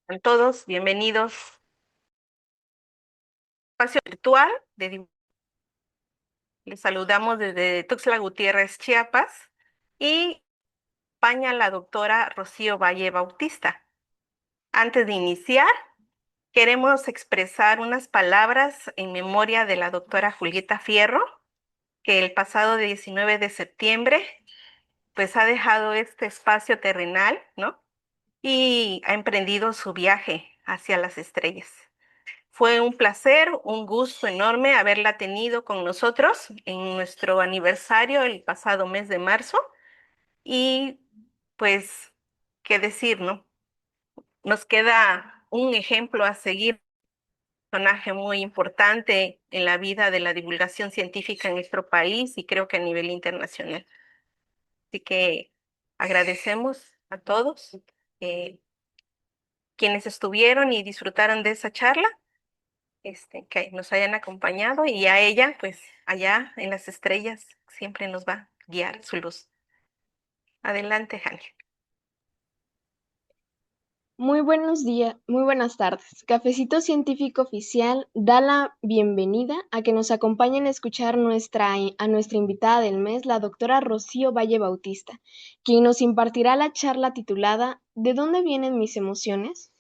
A todos, bienvenidos a espacio virtual Les saludamos desde Tuxtla Gutiérrez, Chiapas, y acompaña la doctora Rocío Valle Bautista. Antes de iniciar, queremos expresar unas palabras en memoria de la doctora Julieta Fierro, que el pasado 19 de septiembre, pues ha dejado este espacio terrenal, ¿no? Y ha emprendido su viaje hacia las estrellas. Fue un placer, un gusto enorme haberla tenido con nosotros en nuestro aniversario el pasado mes de marzo. Y pues, qué decir, ¿no? Nos queda un ejemplo a seguir, un personaje muy importante en la vida de la divulgación científica en nuestro país y creo que a nivel internacional. Así que agradecemos a todos eh, quienes estuvieron y disfrutaron de esa charla. Que nos hayan acompañado y a ella, pues allá en las estrellas, siempre nos va a guiar su luz. Adelante, Jani. Muy buenos días, muy buenas tardes. Cafecito Científico Oficial da la bienvenida a que nos acompañen a escuchar a nuestra invitada del mes, la doctora Rocío Valle Bautista, quien nos impartirá la charla titulada ¿De dónde vienen mis emociones?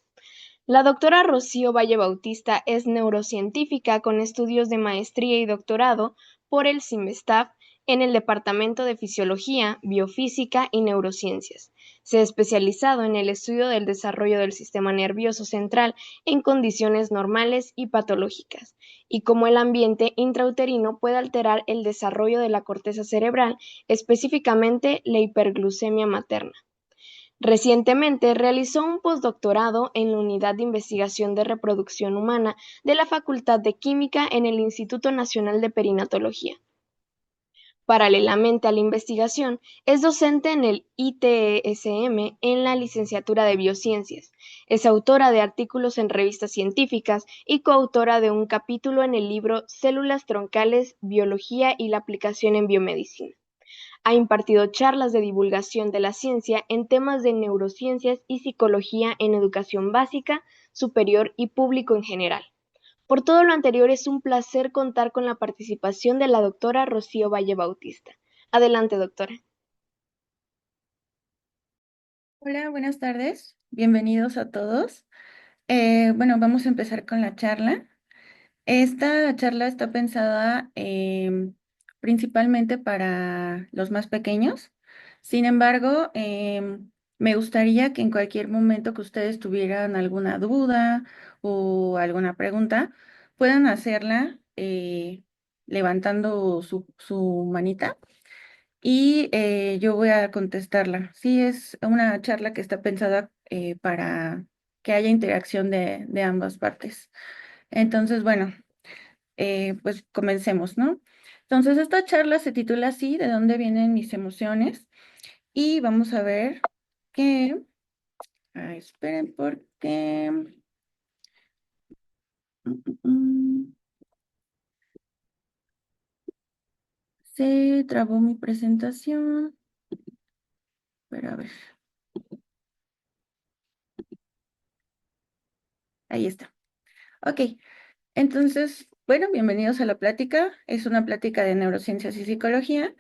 La doctora Rocío Valle Bautista es neurocientífica con estudios de maestría y doctorado por el CIMBESTAF en el Departamento de Fisiología, Biofísica y Neurociencias. Se ha especializado en el estudio del desarrollo del sistema nervioso central en condiciones normales y patológicas, y cómo el ambiente intrauterino puede alterar el desarrollo de la corteza cerebral, específicamente la hiperglucemia materna. Recientemente realizó un postdoctorado en la Unidad de Investigación de Reproducción Humana de la Facultad de Química en el Instituto Nacional de Perinatología. Paralelamente a la investigación, es docente en el ITESM en la licenciatura de Biociencias. Es autora de artículos en revistas científicas y coautora de un capítulo en el libro Células troncales, Biología y la aplicación en biomedicina. Ha impartido charlas de divulgación de la ciencia en temas de neurociencias y psicología en educación básica, superior y público en general. Por todo lo anterior, es un placer contar con la participación de la doctora Rocío Valle Bautista. Adelante, doctora. Hola, buenas tardes. Bienvenidos a todos. Bueno, vamos a empezar con la charla. Esta charla está pensada principalmente para los más pequeños. Sin embargo, me gustaría que en cualquier momento que ustedes tuvieran alguna duda o alguna pregunta, puedan hacerla levantando su manita y yo voy a contestarla. Sí, es una charla que está pensada para que haya interacción de ambas partes. Entonces, bueno, pues comencemos, ¿no? Entonces, esta charla se titula así, ¿De dónde vienen mis emociones? Y vamos a ver que, esperen porque se trabó mi presentación, pero a ver, ahí está. Ok, entonces, bueno, bienvenidos a la plática. Es una plática de neurociencias y psicología.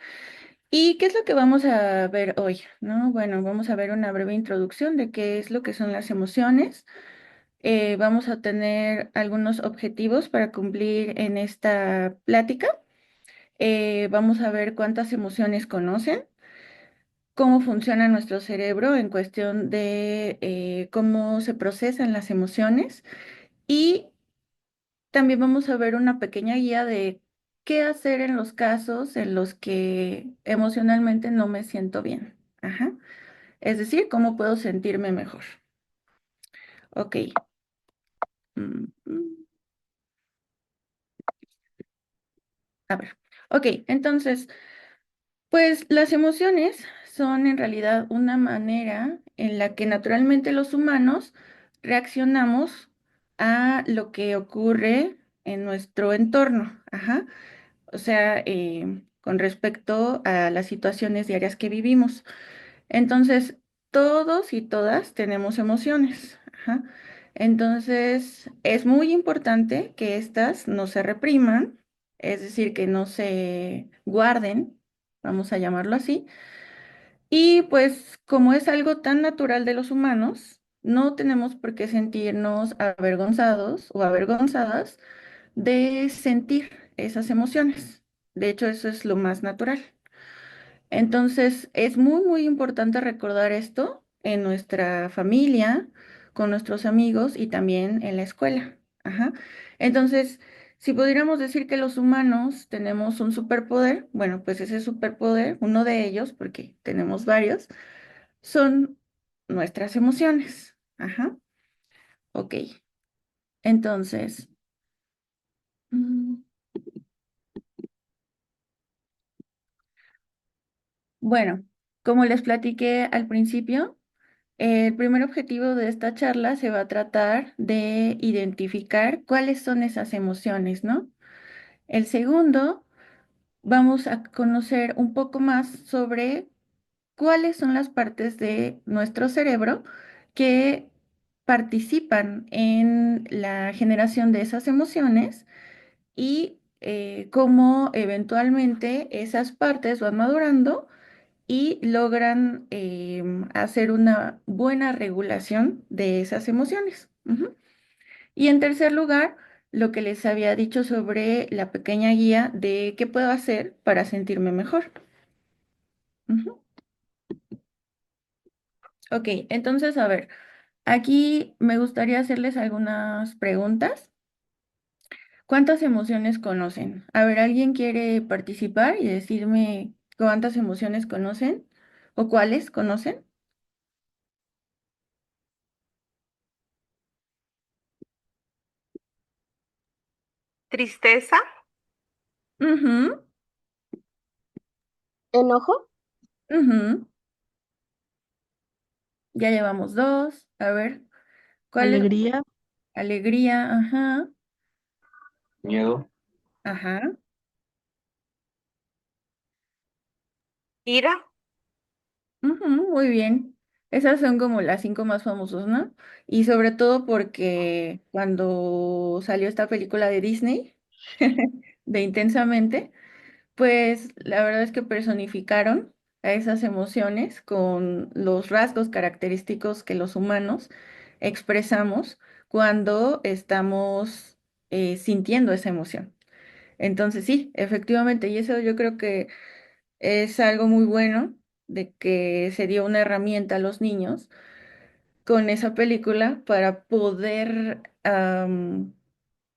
¿Y qué es lo que vamos a ver hoy? ¿No? Bueno, vamos a ver una breve introducción de qué es lo que son las emociones. Vamos a tener algunos objetivos para cumplir en esta plática. Vamos a ver cuántas emociones conocen, cómo funciona nuestro cerebro en cuestión de cómo se procesan las emociones y también vamos a ver una pequeña guía de qué hacer en los casos en los que emocionalmente no me siento bien. Ajá. Es decir, cómo puedo sentirme mejor. Ok. Mm, mm. A ver. Ok, entonces, pues las emociones son en realidad una manera en la que naturalmente los humanos reaccionamos a lo que ocurre en nuestro entorno. Ajá. O sea, con respecto a las situaciones diarias que vivimos. Entonces, todos y todas tenemos emociones. Ajá. Entonces, es muy importante que éstas no se repriman, es decir, que no se guarden, vamos a llamarlo así. Y pues como es algo tan natural de los humanos, no tenemos por qué sentirnos avergonzados o avergonzadas de sentir esas emociones. De hecho, eso es lo más natural. Entonces, es muy importante recordar esto en nuestra familia, con nuestros amigos y también en la escuela. Ajá. Entonces, si pudiéramos decir que los humanos tenemos un superpoder, bueno, pues ese superpoder, uno de ellos, porque tenemos varios, son nuestras emociones. Ajá. Ok. Entonces, mm, bueno, como les platiqué al principio, el primer objetivo de esta charla se va a tratar de identificar cuáles son esas emociones, ¿no? El segundo, vamos a conocer un poco más sobre cuáles son las partes de nuestro cerebro que participan en la generación de esas emociones y cómo eventualmente esas partes van madurando y logran hacer una buena regulación de esas emociones. Ujú. Y en tercer lugar, lo que les había dicho sobre la pequeña guía de qué puedo hacer para sentirme mejor. Ujú. Ok, entonces, a ver, aquí me gustaría hacerles algunas preguntas. ¿Cuántas emociones conocen? A ver, ¿alguien quiere participar y decirme cuántas emociones conocen o cuáles conocen? Tristeza, Ujú, ¿Enojo? ujú. Ya llevamos dos. A ver, ¿cuál es? Alegría, Alegría, ajá, miedo, ajá. ira, Ujú, muy bien. Esas son como las cinco más famosas, ¿no? Y sobre todo porque cuando salió esta película de Disney, de Intensamente, pues la verdad es que personificaron a esas emociones con los rasgos característicos que los humanos expresamos cuando estamos sintiendo esa emoción. Entonces sí, efectivamente, y eso yo creo que es algo muy bueno de que se dio una herramienta a los niños con esa película para poder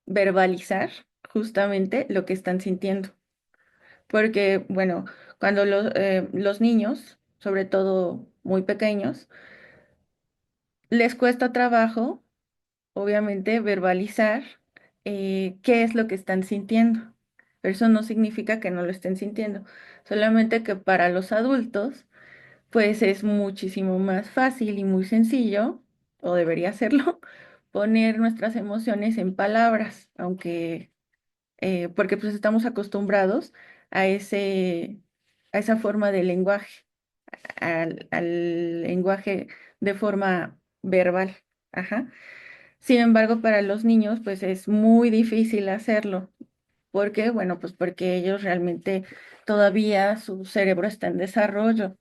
verbalizar justamente lo que están sintiendo. Porque, bueno, cuando los niños, sobre todo muy pequeños, les cuesta trabajo, obviamente, verbalizar qué es lo que están sintiendo. Pero eso no significa que no lo estén sintiendo, solamente que para los adultos, pues es muchísimo más fácil y muy sencillo, o debería serlo, poner nuestras emociones en palabras, aunque, porque pues estamos acostumbrados a a esa forma de lenguaje, al lenguaje de forma verbal. Ajá. Sin embargo, para los niños, pues es muy difícil hacerlo. ¿Por qué? Bueno, pues porque ellos realmente todavía su cerebro está en desarrollo.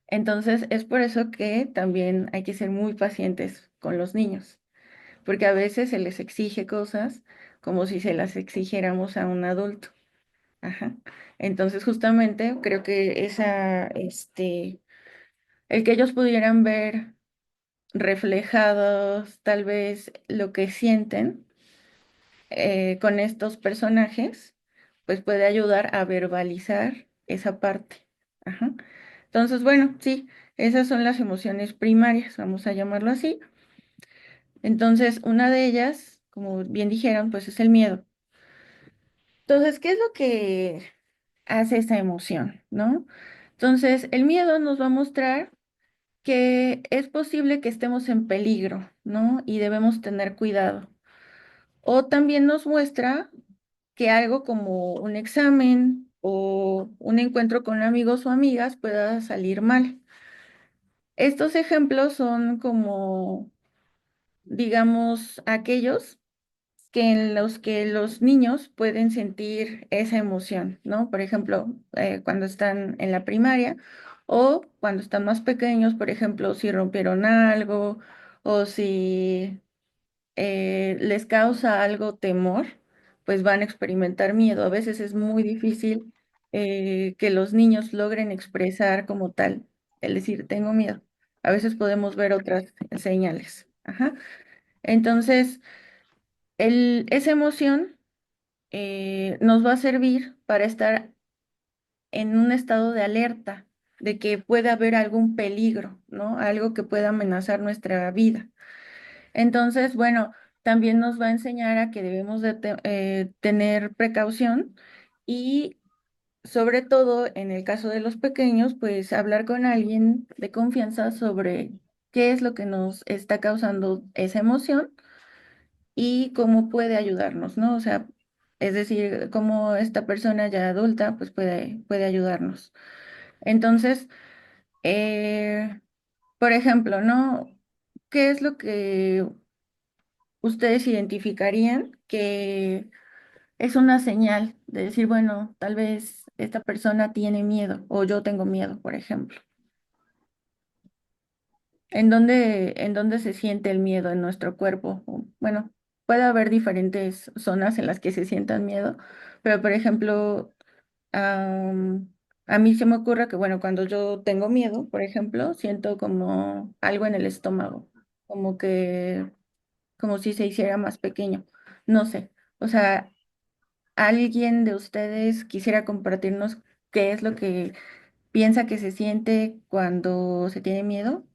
Entonces, es por eso que también hay que ser muy pacientes con los niños, porque a veces se les exige cosas como si se las exigiéramos a un adulto. Ajá. Entonces, justamente creo que el que ellos pudieran ver reflejados tal vez lo que sienten con estos personajes, pues puede ayudar a verbalizar esa parte. Ajá. Entonces, bueno, sí, esas son las emociones primarias, vamos a llamarlo así. Entonces, una de ellas, como bien dijeron, pues es el miedo. Entonces, ¿qué es lo que hace esa emoción, no? Entonces, el miedo nos va a mostrar que es posible que estemos en peligro, ¿no? Y debemos tener cuidado. O también nos muestra que algo como un examen o un encuentro con amigos o amigas pueda salir mal. Estos ejemplos son como digamos, aquellos que en los que los niños pueden sentir esa emoción, ¿no? Por ejemplo, cuando están en la primaria o cuando están más pequeños, por ejemplo, si rompieron algo o si les causa algo temor, pues van a experimentar miedo. A veces es muy difícil que los niños logren expresar como tal, el decir, tengo miedo. A veces podemos ver otras señales. Ajá. Entonces, esa emoción nos va a servir para estar en un estado de alerta, de que pueda haber algún peligro, ¿no? Algo que pueda amenazar nuestra vida. Entonces, bueno, también nos va a enseñar a que debemos de tener precaución y sobre todo en el caso de los pequeños, pues hablar con alguien de confianza sobre qué es lo que nos está causando esa emoción y cómo puede ayudarnos, ¿no? O sea, es decir, cómo esta persona ya adulta, pues puede ayudarnos. Entonces, eh, por ejemplo, ¿no? ¿Qué es lo que ustedes identificarían que es una señal de decir, bueno, tal vez esta persona tiene miedo o yo tengo miedo, por ejemplo? En dónde se siente el miedo en nuestro cuerpo? Bueno, puede haber diferentes zonas en las que se sientan miedo, pero por ejemplo, a mí se me ocurre que, bueno, cuando yo tengo miedo, por ejemplo, siento como algo en el estómago, como que, como si se hiciera más pequeño. No sé, o sea, ¿alguien de ustedes quisiera compartirnos qué es lo que piensa que se siente cuando se tiene miedo?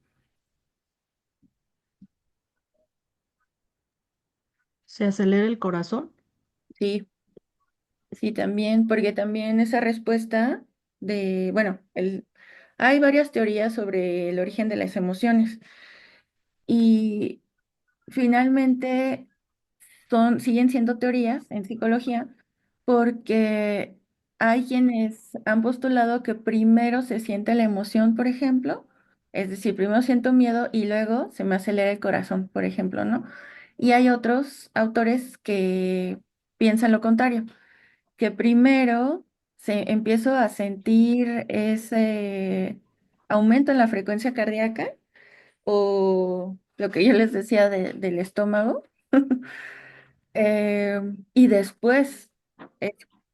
¿Se acelera el corazón? Sí. Sí, también, porque también esa respuesta de, bueno, hay varias teorías sobre el origen de las emociones y finalmente siguen siendo teorías en psicología porque hay quienes han postulado que primero se siente la emoción, por ejemplo, es decir, primero siento miedo y luego se me acelera el corazón, por ejemplo, ¿no? Y hay otros autores que piensan lo contrario, que primero empiezo a sentir ese aumento en la frecuencia cardíaca o lo que yo les decía del estómago, y después es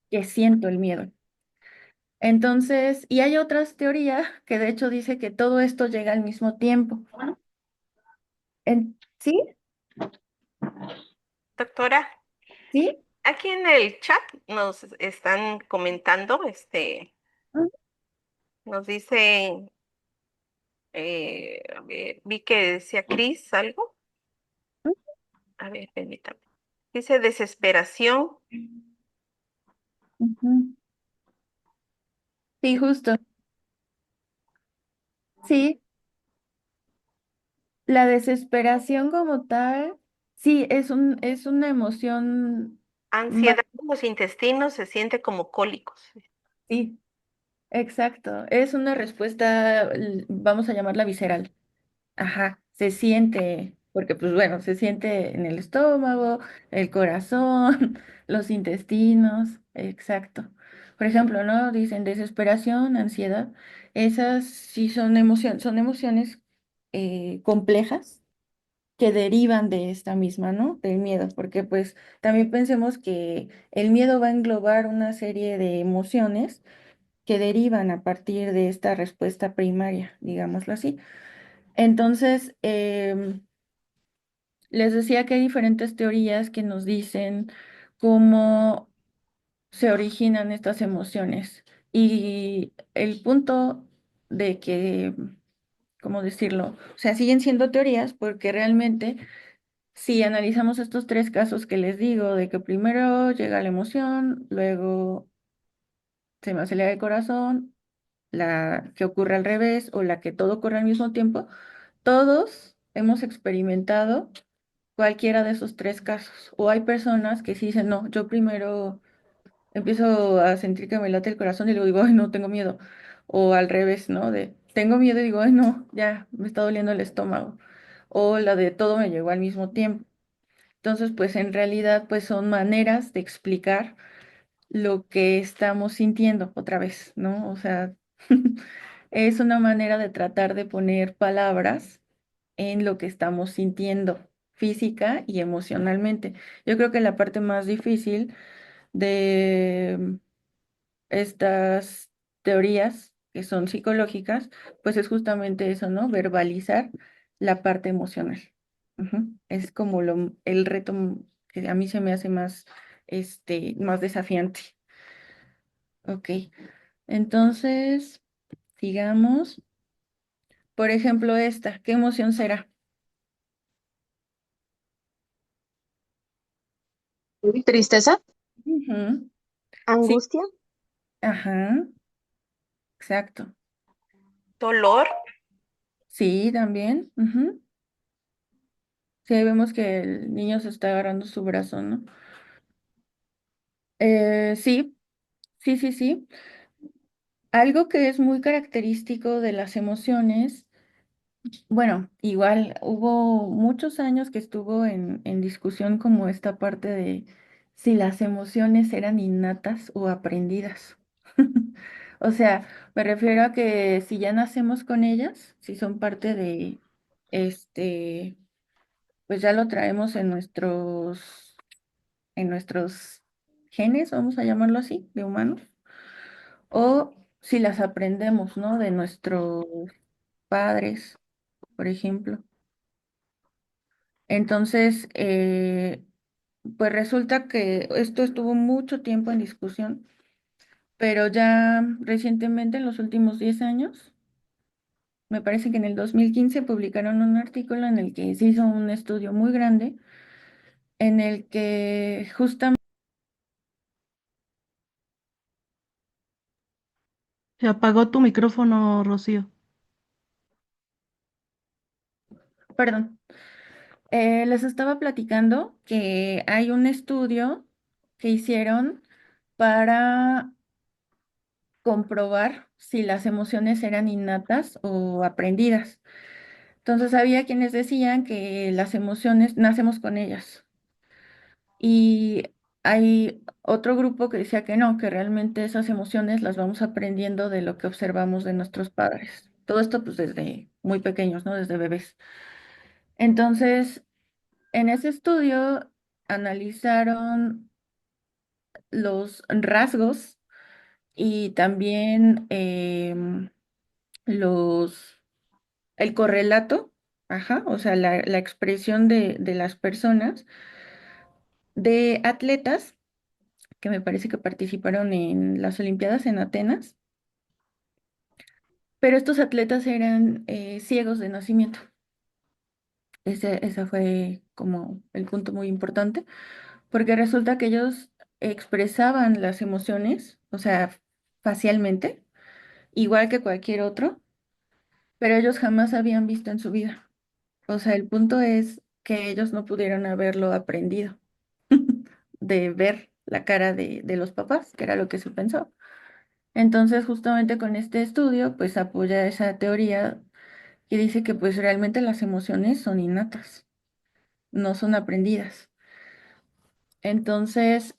que siento el miedo. Entonces, y hay otras teorías que de hecho dice que todo esto llega al mismo tiempo. ¿Sí? Doctora, ¿Sí? aquí en el chat nos están comentando, nos dicen, a ver, vi que decía Cris algo. A ver, permítame. Dice desesperación, Ujú. Sí, justo. Sí, la desesperación como tal, sí, es una emoción más, ansiedad en los intestinos, se siente como cólicos. sí, exacto. Es una respuesta, vamos a llamarla visceral. Ajá, se siente, porque pues bueno, se siente en el estómago, el corazón, los intestinos, exacto. Por ejemplo, ¿no? Dicen desesperación, ansiedad, esas sí son emociones complejas que derivan de esta misma, ¿no? Del miedo, porque pues también pensemos que el miedo va a englobar una serie de emociones que derivan a partir de esta respuesta primaria, digámoslo así. Entonces, les decía que hay diferentes teorías que nos dicen cómo se originan estas emociones. Y el punto de que, ¿cómo decirlo? O sea, siguen siendo teorías porque realmente si analizamos estos tres casos que les digo, de que primero llega la emoción, luego se me acelera el corazón, la que ocurre al revés o la que todo ocurre al mismo tiempo, todos hemos experimentado cualquiera de esos tres casos. O hay personas que sí dicen, no, yo primero empiezo a sentir que me late el corazón y luego digo, ay, no, tengo miedo. O al revés, ¿no? De, tengo miedo y digo, ay, no, ya me está doliendo el estómago. o la de todo me llegó al mismo tiempo. Entonces, pues en realidad, pues son maneras de explicar lo que estamos sintiendo otra vez, ¿no? O sea, es una manera de tratar de poner palabras en lo que estamos sintiendo física y emocionalmente. Yo creo que la parte más difícil de estas teorías que son psicológicas, pues es justamente eso, ¿no? Verbalizar la parte emocional. Ujú. Es como el reto que a mí se me hace más, más desafiante. Ok, entonces, sigamos. Por ejemplo, esta, ¿qué emoción será? Tristeza, Ujú. Sí, angustia, ajá, exacto. Dolor, Sí, también. Ujú. Sí, ahí vemos que el niño se está agarrando su brazo, ¿no? Sí, sí, sí, sí. Algo que es muy característico de las emociones, bueno, igual hubo muchos años que estuvo en discusión como esta parte de si las emociones eran innatas o aprendidas. O sea, me refiero a que si ya nacemos con ellas, si son parte de, este, pues ya lo traemos en nuestros genes, vamos a llamarlo así, de humanos, o si las aprendemos, ¿no? De nuestros padres, por ejemplo. Entonces, pues resulta que esto estuvo mucho tiempo en discusión, pero ya recientemente, en los últimos 10 años, me parece que en el 2015 publicaron un artículo en el que se hizo un estudio muy grande, en el que justamente, Se apagó tu micrófono, Rocío. perdón, les estaba platicando que hay un estudio que hicieron para comprobar si las emociones eran innatas o aprendidas. Entonces había quienes decían que las emociones nacemos con ellas y hay otro grupo que decía que no, que realmente esas emociones las vamos aprendiendo de lo que observamos de nuestros padres. Todo esto pues desde muy pequeños, ¿no? Desde bebés. Entonces, en ese estudio analizaron los rasgos y también los, el correlato, ajá, o sea, la expresión de las personas, de atletas que me parece que participaron en las Olimpiadas en Atenas, pero estos atletas eran ciegos de nacimiento. Ese fue como el punto muy importante, porque resulta que ellos expresaban las emociones, o sea, facialmente, igual que cualquier otro, pero ellos jamás habían visto en su vida. O sea, el punto es que ellos no pudieron haberlo aprendido de ver la cara de los papás, que era lo que se pensó. Entonces, justamente con este estudio, pues apoya esa teoría y dice que pues realmente las emociones son innatas, no son aprendidas. Entonces,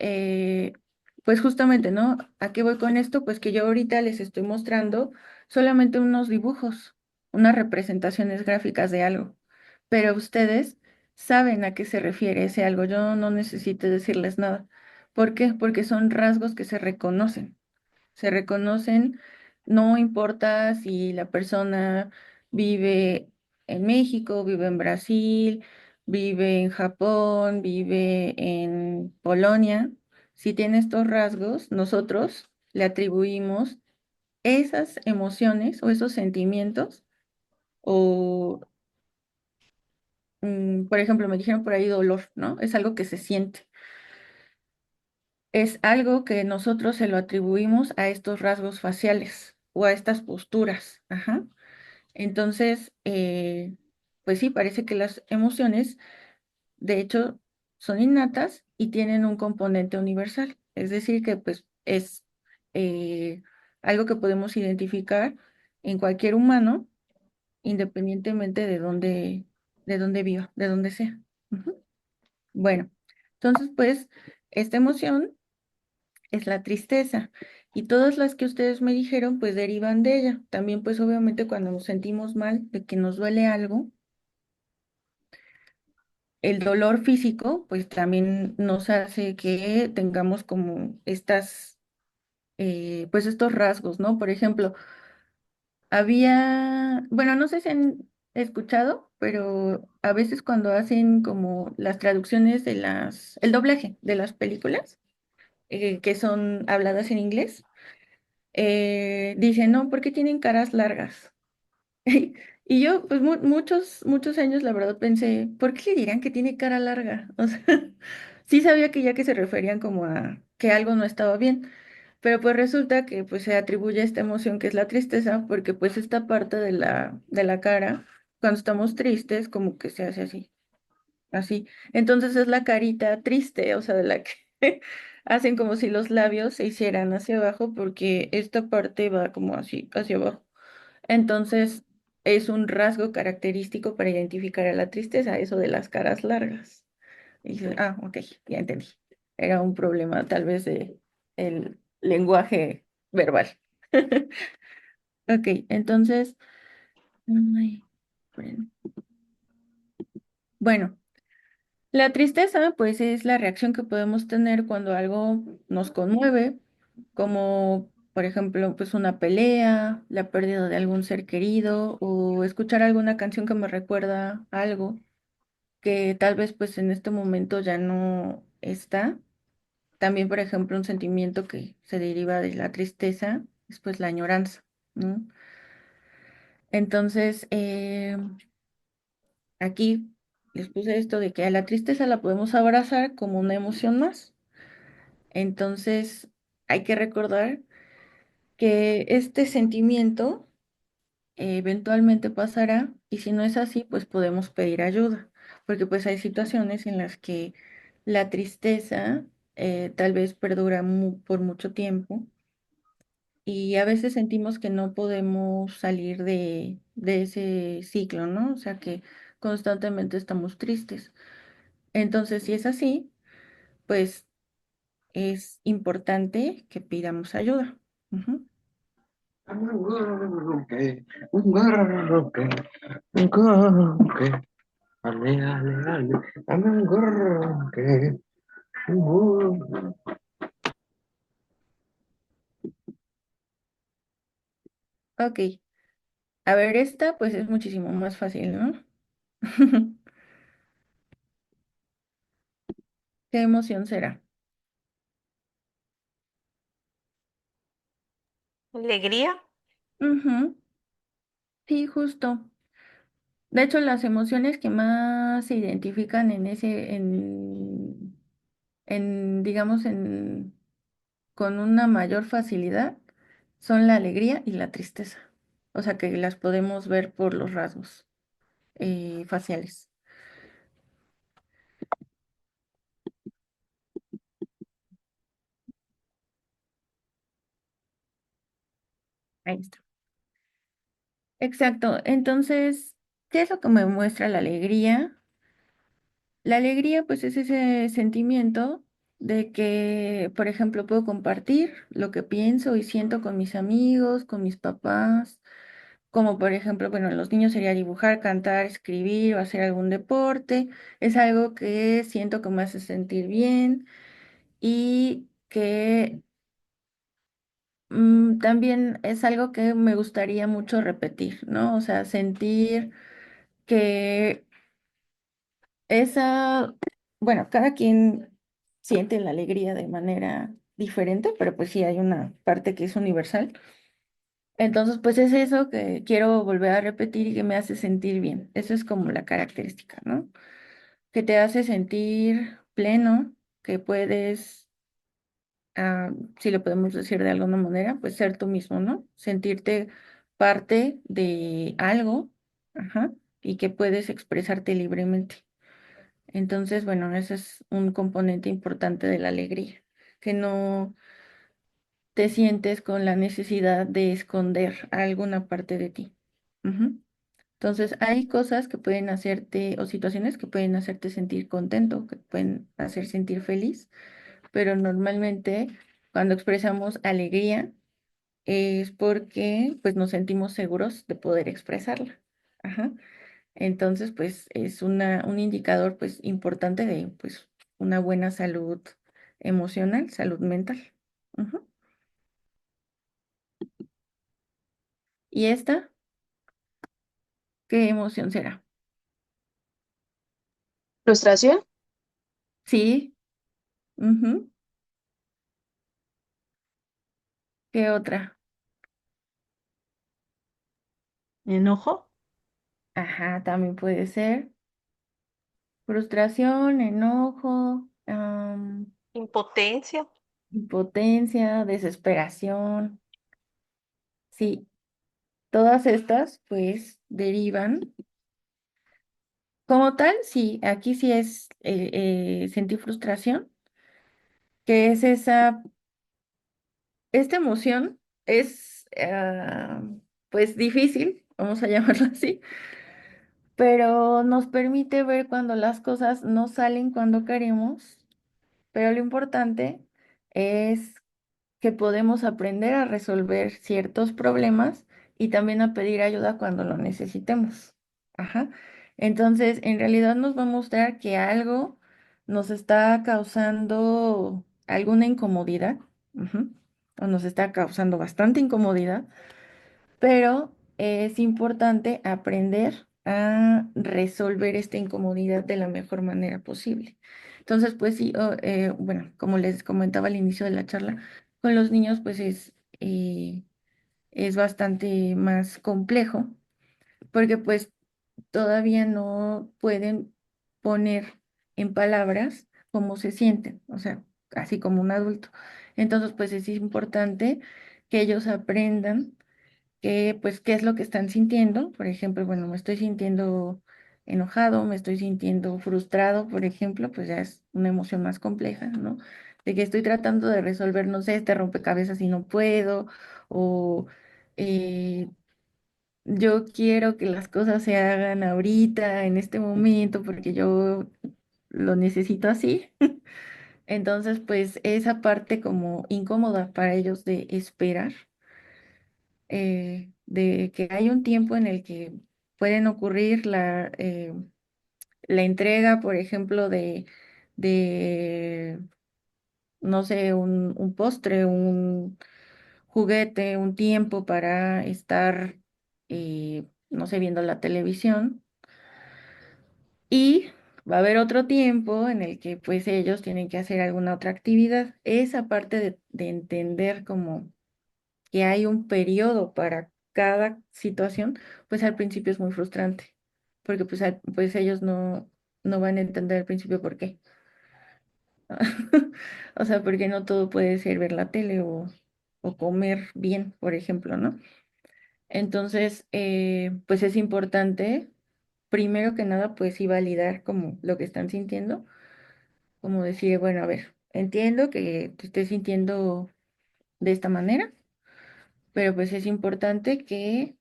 pues justamente, ¿no? ¿A qué voy con esto? Pues que yo ahorita les estoy mostrando solamente unos dibujos, unas representaciones gráficas de algo, pero ustedes saben a qué se refiere ese algo. Yo no necesito decirles nada. ¿Por qué? Porque son rasgos que se reconocen, no importa si la persona vive en México, vive en Brasil, vive en Japón, vive en Polonia. Si tiene estos rasgos, nosotros le atribuimos esas emociones o esos sentimientos o, por ejemplo, me dijeron por ahí dolor, ¿no? Es algo que se siente. Es algo que nosotros se lo atribuimos a estos rasgos faciales o a estas posturas. Ajá. Entonces, pues sí, parece que las emociones, de hecho, son innatas y tienen un componente universal. Es decir, que pues es eh, algo que podemos identificar en cualquier humano, independientemente de dónde. de donde viva, de donde sea. Ujú. Bueno, entonces pues esta emoción es la tristeza y todas las que ustedes me dijeron pues derivan de ella. También pues obviamente cuando nos sentimos mal, de que nos duele algo, el dolor físico pues también nos hace que tengamos como estas, pues estos rasgos, ¿no? Por ejemplo, había, bueno, no sé si han escuchado, pero a veces cuando hacen como las traducciones de el doblaje de las películas, que son habladas en inglés, dicen, no, ¿por qué tienen caras largas? Y yo, pues muchos años, la verdad, pensé, ¿por qué le dirán que tiene cara larga? O sea, sí sabía que ya que se referían como a que algo no estaba bien, pero pues resulta que pues se atribuye esta emoción que es la tristeza, porque pues esta parte de la cara, cuando estamos tristes, como que se hace así, así. Entonces es la carita triste, o sea, de la que hacen como si los labios se hicieran hacia abajo, porque esta parte va como así, hacia abajo. Entonces, es un rasgo característico para identificar a la tristeza, eso de las caras largas. Y dices, ah, ok, ya entendí. Era un problema tal vez de el lenguaje verbal. Ok, entonces, ay, bueno, bueno, la tristeza pues es la reacción que podemos tener cuando algo nos conmueve, como por ejemplo pues una pelea, la pérdida de algún ser querido o escuchar alguna canción que me recuerda algo que tal vez pues en este momento ya no está. También por ejemplo un sentimiento que se deriva de la tristeza es pues la añoranza, ¿no? Entonces, aquí les puse esto de que a la tristeza la podemos abrazar como una emoción más. Entonces, hay que recordar que este sentimiento eventualmente pasará y si no es así, pues podemos pedir ayuda, porque pues hay situaciones en las que la tristeza tal vez perdura por mucho tiempo y a veces sentimos que no podemos salir de ese ciclo, ¿no? O sea que constantemente estamos tristes. Entonces, si es así, pues es importante que pidamos ayuda. Ujú. Ale, ale, ale, amangorroque. Ok, a ver, esta pues es muchísimo más fácil, ¿no? ¿Qué emoción será? Alegría. Ujú. Sí, justo. De hecho, las emociones que más se identifican digamos, con una mayor facilidad son la alegría y la tristeza. O sea, que las podemos ver por los rasgos faciales. Ahí está. Exacto. Entonces, ¿qué es lo que me muestra la alegría? La alegría, pues, es ese sentimiento de que, por ejemplo, puedo compartir lo que pienso y siento con mis amigos, con mis papás, como por ejemplo, bueno, los niños sería dibujar, cantar, escribir o hacer algún deporte. Es algo que siento que me hace sentir bien y que también es algo que me gustaría mucho repetir, ¿no? O sea, sentir que esa, bueno, cada quien siente la alegría de manera diferente, pero pues sí hay una parte que es universal. Entonces, pues es eso que quiero volver a repetir y que me hace sentir bien. Eso es como la característica, ¿no? Que te hace sentir pleno, que puedes, si lo podemos decir de alguna manera, pues ser tú mismo, ¿no? Sentirte parte de algo, ajá, y que puedes expresarte libremente. Entonces, bueno, ese es un componente importante de la alegría, que no te sientes con la necesidad de esconder alguna parte de ti. Ujú. Entonces, hay cosas que pueden hacerte, o situaciones que pueden hacerte sentir contento, que te pueden hacer sentir feliz, pero normalmente cuando expresamos alegría es porque pues nos sentimos seguros de poder expresarla. Ajá. Entonces, pues es un indicador pues importante de pues una buena salud emocional, salud mental. Ujú. ¿Y esta qué emoción será? ¿Frustración? Sí. Ujú. ¿Qué otra? ¿Enojo? Ajá, también puede ser frustración, enojo, Impotencia. impotencia, desesperación. Sí, todas estas pues derivan como tal, sí, aquí sí es sentir frustración, que es esta emoción es pues difícil, vamos a llamarlo así, pero nos permite ver cuando las cosas no salen cuando queremos, pero lo importante es que podemos aprender a resolver ciertos problemas y también a pedir ayuda cuando lo necesitemos. Ajá. Entonces, en realidad nos va a mostrar que algo nos está causando alguna incomodidad, ujú, o nos está causando bastante incomodidad, pero es importante aprender a resolver esta incomodidad de la mejor manera posible. Entonces, pues sí, bueno, como les comentaba al inicio de la charla, con los niños pues es bastante más complejo porque pues todavía no pueden poner en palabras cómo se sienten, o sea, así como un adulto. Entonces, pues es importante que ellos aprendan pues, qué es lo que están sintiendo. Por ejemplo, bueno, me estoy sintiendo enojado, me estoy sintiendo frustrado, por ejemplo, pues ya es una emoción más compleja, ¿no? De que estoy tratando de resolver, no sé, este rompecabezas y no puedo, o eh, yo quiero que las cosas se hagan ahorita, en este momento, porque yo lo necesito así. Entonces, pues esa parte como incómoda para ellos de esperar de que hay un tiempo en el que pueden ocurrir la entrega, por ejemplo, de no sé, un postre, un juguete, un tiempo para estar, no sé, viendo la televisión. Y va a haber otro tiempo en el que pues ellos tienen que hacer alguna otra actividad. Esa parte de entender como que hay un periodo para cada situación, pues al principio es muy frustrante, porque pues, pues ellos no van a entender al principio por qué. O sea, porque no todo puede ser ver la tele o comer bien, por ejemplo, ¿no? Entonces, pues es importante, primero que nada, pues sí validar como lo que están sintiendo, como decir, bueno, a ver, entiendo que te estés sintiendo de esta manera, pero pues es importante que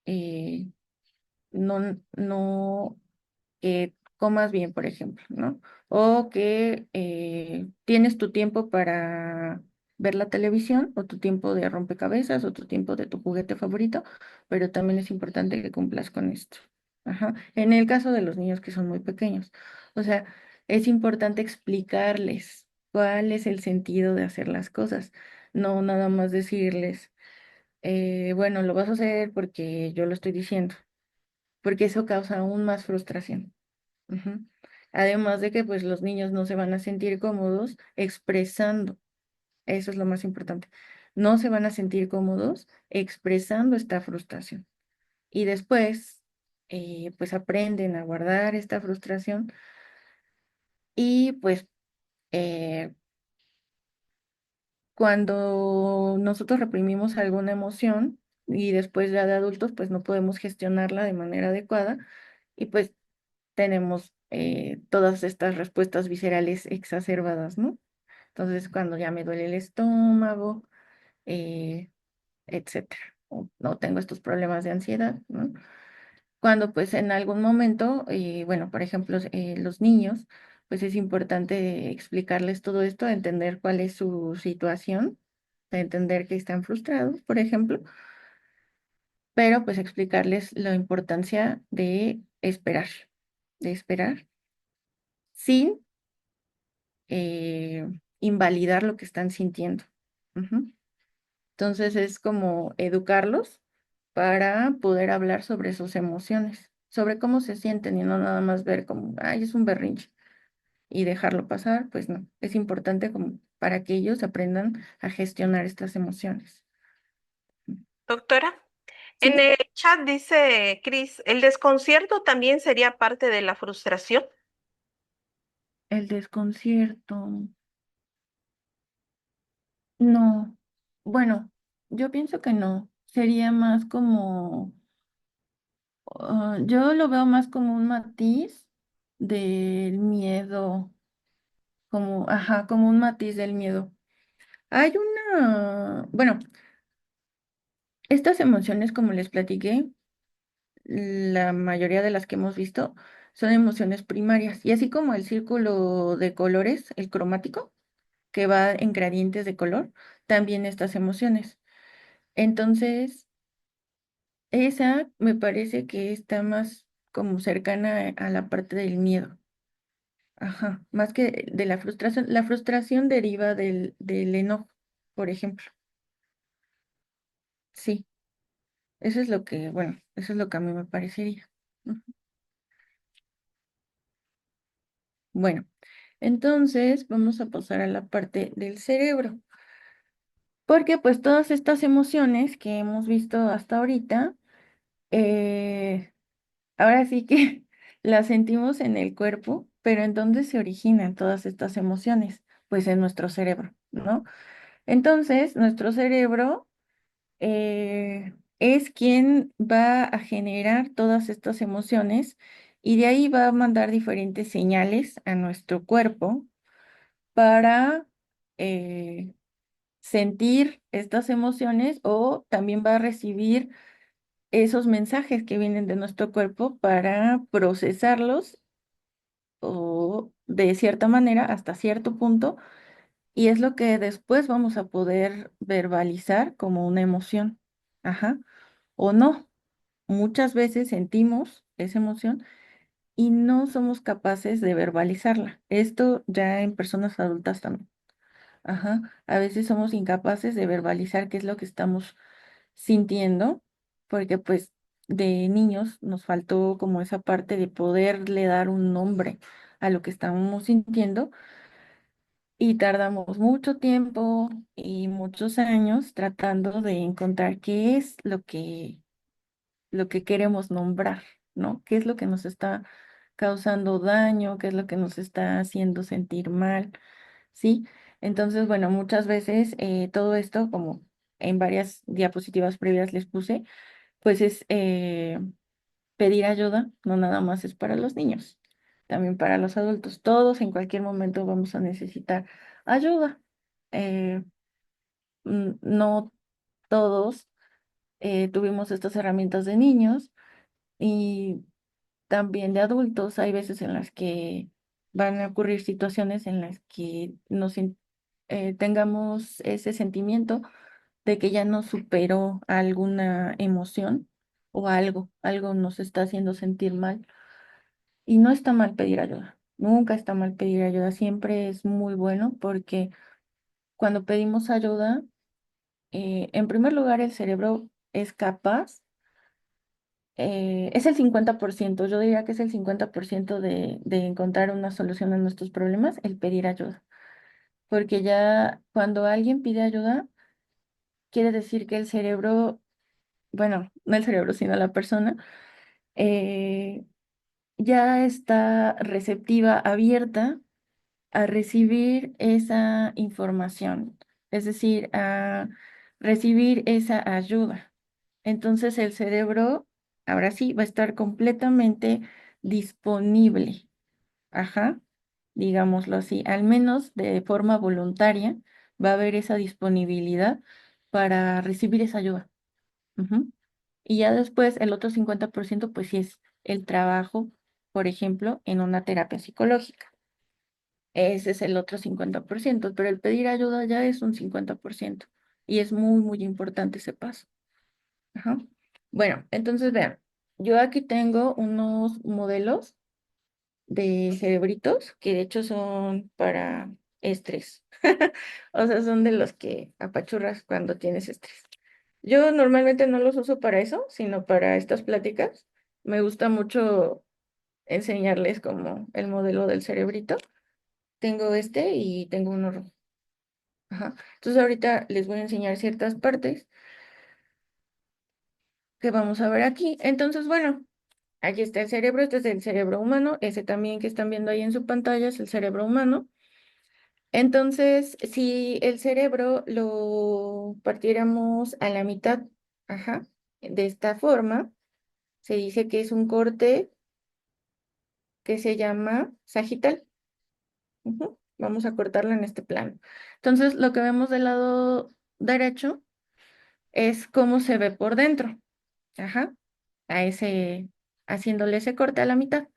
eh, no que comas bien, por ejemplo, ¿no? O que tienes tu tiempo para ver la televisión, o tu tiempo de rompecabezas, o tu tiempo de tu juguete favorito, pero también es importante que cumplas con esto. Ajá. En el caso de los niños que son muy pequeños, o sea, es importante explicarles cuál es el sentido de hacer las cosas, no nada más decirles, bueno, lo vas a hacer porque yo lo estoy diciendo, porque eso causa aún más frustración. Ujú. Además de que pues los niños no se van a sentir cómodos expresando, eso es lo más importante, no se van a sentir cómodos expresando esta frustración. Y después, pues aprenden a guardar esta frustración y pues eh, cuando nosotros reprimimos alguna emoción y después ya de adultos, pues no podemos gestionarla de manera adecuada y pues tenemos todas estas respuestas viscerales exacerbadas, ¿no? Entonces, cuando ya me duele el estómago, eh, etcétera, o no tengo estos problemas de ansiedad, ¿no? cuando pues en algún momento, bueno, por ejemplo, los niños, pues es importante explicarles todo esto, entender cuál es su situación, entender que están frustrados, por ejemplo, pero pues explicarles la importancia de esperar sin invalidar lo que están sintiendo. Ujú. Entonces es como educarlos para poder hablar sobre sus emociones, sobre cómo se sienten y no nada más ver como, ay, es un berrinche y dejarlo pasar, pues no, es importante como para que ellos aprendan a gestionar estas emociones. Doctora, en Sí, el chat dice Cris, ¿el desconcierto también sería parte de la frustración? el desconcierto. No, bueno, yo pienso que no, sería más como, yo lo veo más como un matiz del miedo, como, ajá, como un matiz del miedo. Hay bueno, estas emociones, como les platiqué, la mayoría de las que hemos visto son emociones primarias, y así como el círculo de colores, el cromático, que va en gradientes de color, también estas emociones. Entonces, esa me parece que está más como cercana a la parte del miedo. Ajá, más que de la frustración. La frustración deriva del enojo, por ejemplo. Sí, eso es lo que, bueno, eso es lo que a mí me parecería. Ujú. Bueno, entonces vamos a pasar a la parte del cerebro, porque pues todas estas emociones que hemos visto hasta ahorita, eh, ahora sí que las sentimos en el cuerpo, pero ¿en dónde se originan todas estas emociones? Pues en nuestro cerebro, ¿no? Entonces, nuestro cerebro es quien va a generar todas estas emociones y de ahí va a mandar diferentes señales a nuestro cuerpo para eh, sentir estas emociones, o también va a recibir esos mensajes que vienen de nuestro cuerpo para procesarlos o de cierta manera hasta cierto punto, y es lo que después vamos a poder verbalizar como una emoción. Ajá. O no. Muchas veces sentimos esa emoción y no somos capaces de verbalizarla. Esto ya en personas adultas también. Ajá. A veces somos incapaces de verbalizar qué es lo que estamos sintiendo, porque pues de niños nos faltó como esa parte de poderle dar un nombre a lo que estamos sintiendo, y tardamos mucho tiempo y muchos años tratando de encontrar qué es lo que queremos nombrar, ¿no? ¿Qué es lo que nos está causando daño? ¿Qué es lo que nos está haciendo sentir mal? ¿Sí? Entonces, bueno, muchas veces todo esto, como en varias diapositivas previas les puse, pues es pedir ayuda, no nada más es para los niños, también para los adultos. Todos en cualquier momento vamos a necesitar ayuda. Eh, no todos tuvimos estas herramientas de niños, y también de adultos. Hay veces en las que van a ocurrir situaciones en las que tengamos ese sentimiento de que ya no superó alguna emoción o algo nos está haciendo sentir mal. Y no está mal pedir ayuda, nunca está mal pedir ayuda, siempre es muy bueno, porque cuando pedimos ayuda, en primer lugar, el cerebro es capaz, es el 50%, yo diría que es el 50% de encontrar una solución a nuestros problemas, el pedir ayuda. Porque ya cuando alguien pide ayuda, quiere decir que el cerebro, bueno, no el cerebro, sino la persona, eh, ya está receptiva, abierta a recibir esa información, es decir, a recibir esa ayuda. Entonces el cerebro, ahora sí, va a estar completamente disponible, ajá, digámoslo así, al menos de forma voluntaria, va a haber esa disponibilidad para recibir esa ayuda. Ujú. Y ya después el otro 50% pues sí es el trabajo, por ejemplo, en una terapia psicológica. Ese es el otro 50%, pero el pedir ayuda ya es un 50%. Y es muy, muy importante ese paso. Ajá. Bueno, entonces vean, yo aquí tengo unos modelos de cerebritos que de hecho son para estrés. O sea, son de los que apachurras cuando tienes estrés. Yo normalmente no los uso para eso, sino para estas pláticas. Me gusta mucho enseñarles como el modelo del cerebrito. Tengo este y tengo uno rojo. Ajá. Entonces ahorita les voy a enseñar ciertas partes que vamos a ver aquí. Entonces, bueno, aquí está el cerebro, este es el cerebro humano, ese también que están viendo ahí en su pantalla es el cerebro humano. Entonces, si el cerebro lo partiéramos a la mitad, ajá, de esta forma, se dice que es un corte que se llama sagital. Ujú. Vamos a cortarlo en este plano. Entonces, lo que vemos del lado derecho es cómo se ve por dentro. Ajá, a ese, haciéndole ese corte a la mitad.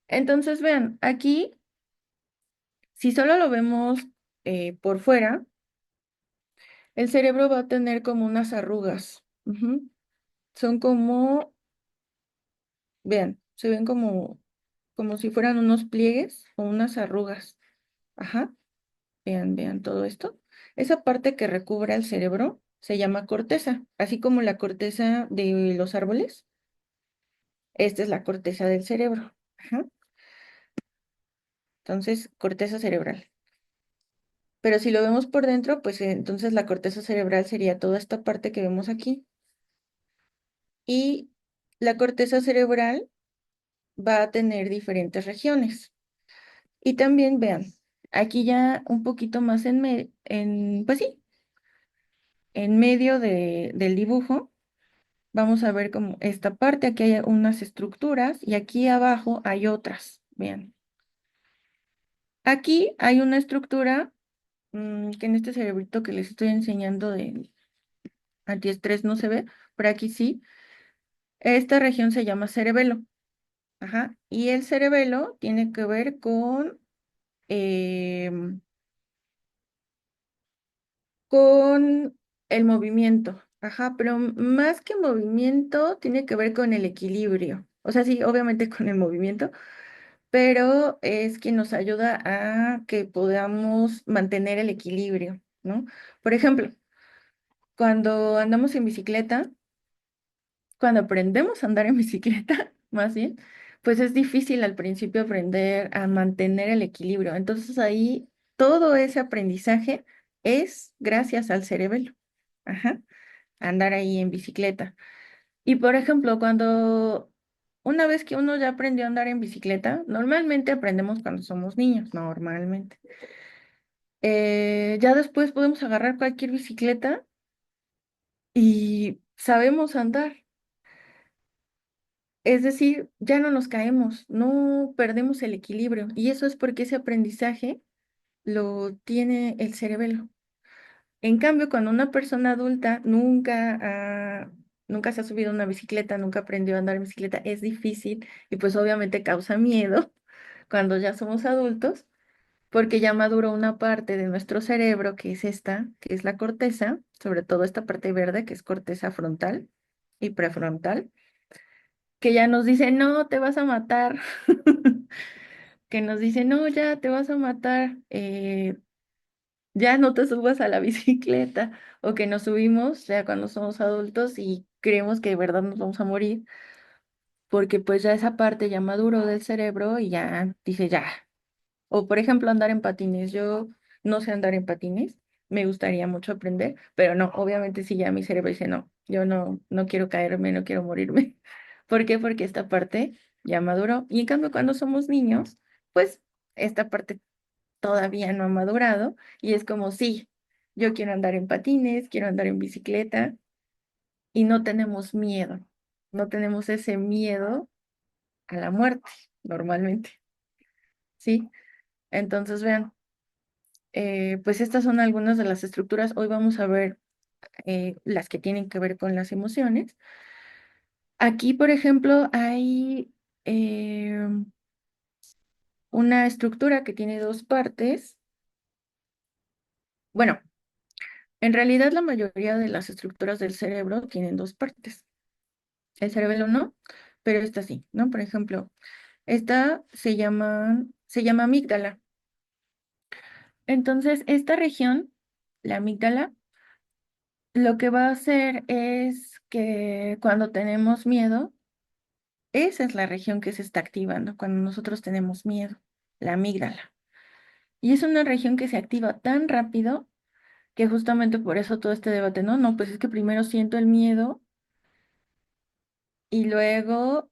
Entonces, vean, aquí, si solo lo vemos por fuera, el cerebro va a tener como unas arrugas. Ujú. Son como, vean, se ven como si fueran unos pliegues o unas arrugas. Ajá, vean, vean todo esto. Esa parte que recubre el cerebro se llama corteza, así como la corteza de los árboles. Esta es la corteza del cerebro. Ajá. Entonces, corteza cerebral. Pero si lo vemos por dentro, pues entonces la corteza cerebral sería toda esta parte que vemos aquí. Y la corteza cerebral va a tener diferentes regiones. Y también vean, aquí ya un poquito más pues sí, en medio del dibujo, vamos a ver como esta parte, aquí hay unas estructuras y aquí abajo hay otras. Vean. Aquí hay una estructura que en este cerebrito que les estoy enseñando de antiestrés no se ve, pero aquí sí. Esta región se llama cerebelo. Ajá. Y el cerebelo tiene que ver em, con el movimiento. Ajá, pero más que movimiento, tiene que ver con el equilibrio. O sea, sí, obviamente con el movimiento, pero es quien nos ayuda a que podamos mantener el equilibrio, ¿no? Por ejemplo, cuando andamos en bicicleta, cuando aprendemos a andar en bicicleta, más bien, pues es difícil al principio aprender a mantener el equilibrio. Entonces ahí todo ese aprendizaje es gracias al cerebelo. Ajá, andar ahí en bicicleta. Y por ejemplo, cuando una vez que uno ya aprendió a andar en bicicleta, normalmente aprendemos cuando somos niños, normalmente. Ya después podemos agarrar cualquier bicicleta y sabemos andar. Es decir, ya no nos caemos, no perdemos el equilibrio. Y eso es porque ese aprendizaje lo tiene el cerebelo. En cambio, cuando una persona adulta nunca se ha subido a una bicicleta, nunca aprendió a andar en bicicleta, es difícil y pues obviamente causa miedo cuando ya somos adultos, porque ya maduró una parte de nuestro cerebro, que es esta, que es la corteza, sobre todo esta parte verde, que es corteza frontal y prefrontal, que ya nos dice, no, te vas a matar, que nos dice, no, ya te vas a matar, ya no te subas a la bicicleta, o que nos subimos ya cuando somos adultos y creemos que de verdad nos vamos a morir, porque pues ya esa parte ya maduró del cerebro y ya dice ya. O por ejemplo andar en patines, yo no sé andar en patines, me gustaría mucho aprender, pero no, obviamente si ya mi cerebro dice no, yo no quiero caerme, no quiero morirme. ¿Por qué? Porque esta parte ya maduró. Y en cambio cuando somos niños, pues esta parte todavía no ha madurado y es como, sí, yo quiero andar en patines, quiero andar en bicicleta y no tenemos miedo, no tenemos ese miedo a la muerte normalmente, ¿sí? Entonces, vean, pues estas son algunas de las estructuras. Hoy vamos a ver las que tienen que ver con las emociones. Aquí, por ejemplo, hay eh, una estructura que tiene dos partes. Bueno, en realidad la mayoría de las estructuras del cerebro tienen dos partes. El cerebelo no, pero esta sí, ¿no? Por ejemplo, esta se llama amígdala. Entonces, esta región, la amígdala, lo que va a hacer es que cuando tenemos miedo, esa es la región que se está activando cuando nosotros tenemos miedo, la amígdala. Y es una región que se activa tan rápido que justamente por eso todo este debate, no, no, pues es que primero siento el miedo y luego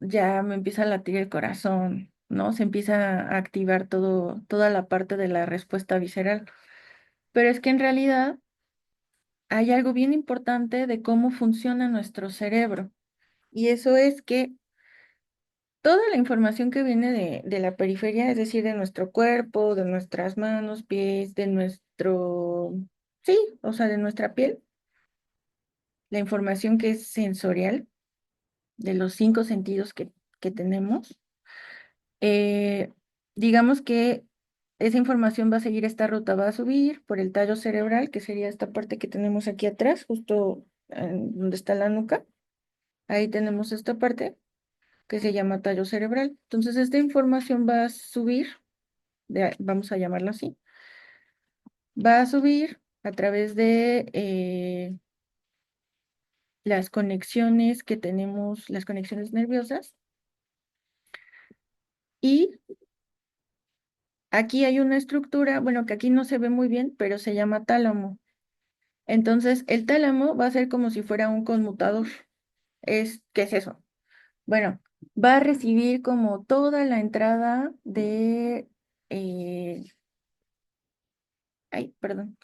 ya me empieza a latir el corazón, ¿no? Se empieza a activar toda la parte de la respuesta visceral. Pero es que en realidad hay algo bien importante de cómo funciona nuestro cerebro. Y eso es que toda la información que viene de la periferia, es decir, de nuestro cuerpo, de nuestras manos, pies, de nuestro, sí, o sea, de nuestra piel, la información que es sensorial, de los cinco sentidos que tenemos, eh, digamos que esa información va a seguir esta ruta, va a subir por el tallo cerebral, que sería esta parte que tenemos aquí atrás, justo donde está la nuca. Ahí tenemos esta parte que se llama tallo cerebral. Entonces, esta información va a subir, vamos a llamarlo así, va a subir a través de las conexiones que tenemos, las conexiones nerviosas. Y aquí hay una estructura, bueno, que aquí no se ve muy bien, pero se llama tálamo. Entonces, el tálamo va a ser como si fuera un conmutador. ¿Qué es eso? Bueno, va a recibir como toda la entrada eh, perdón,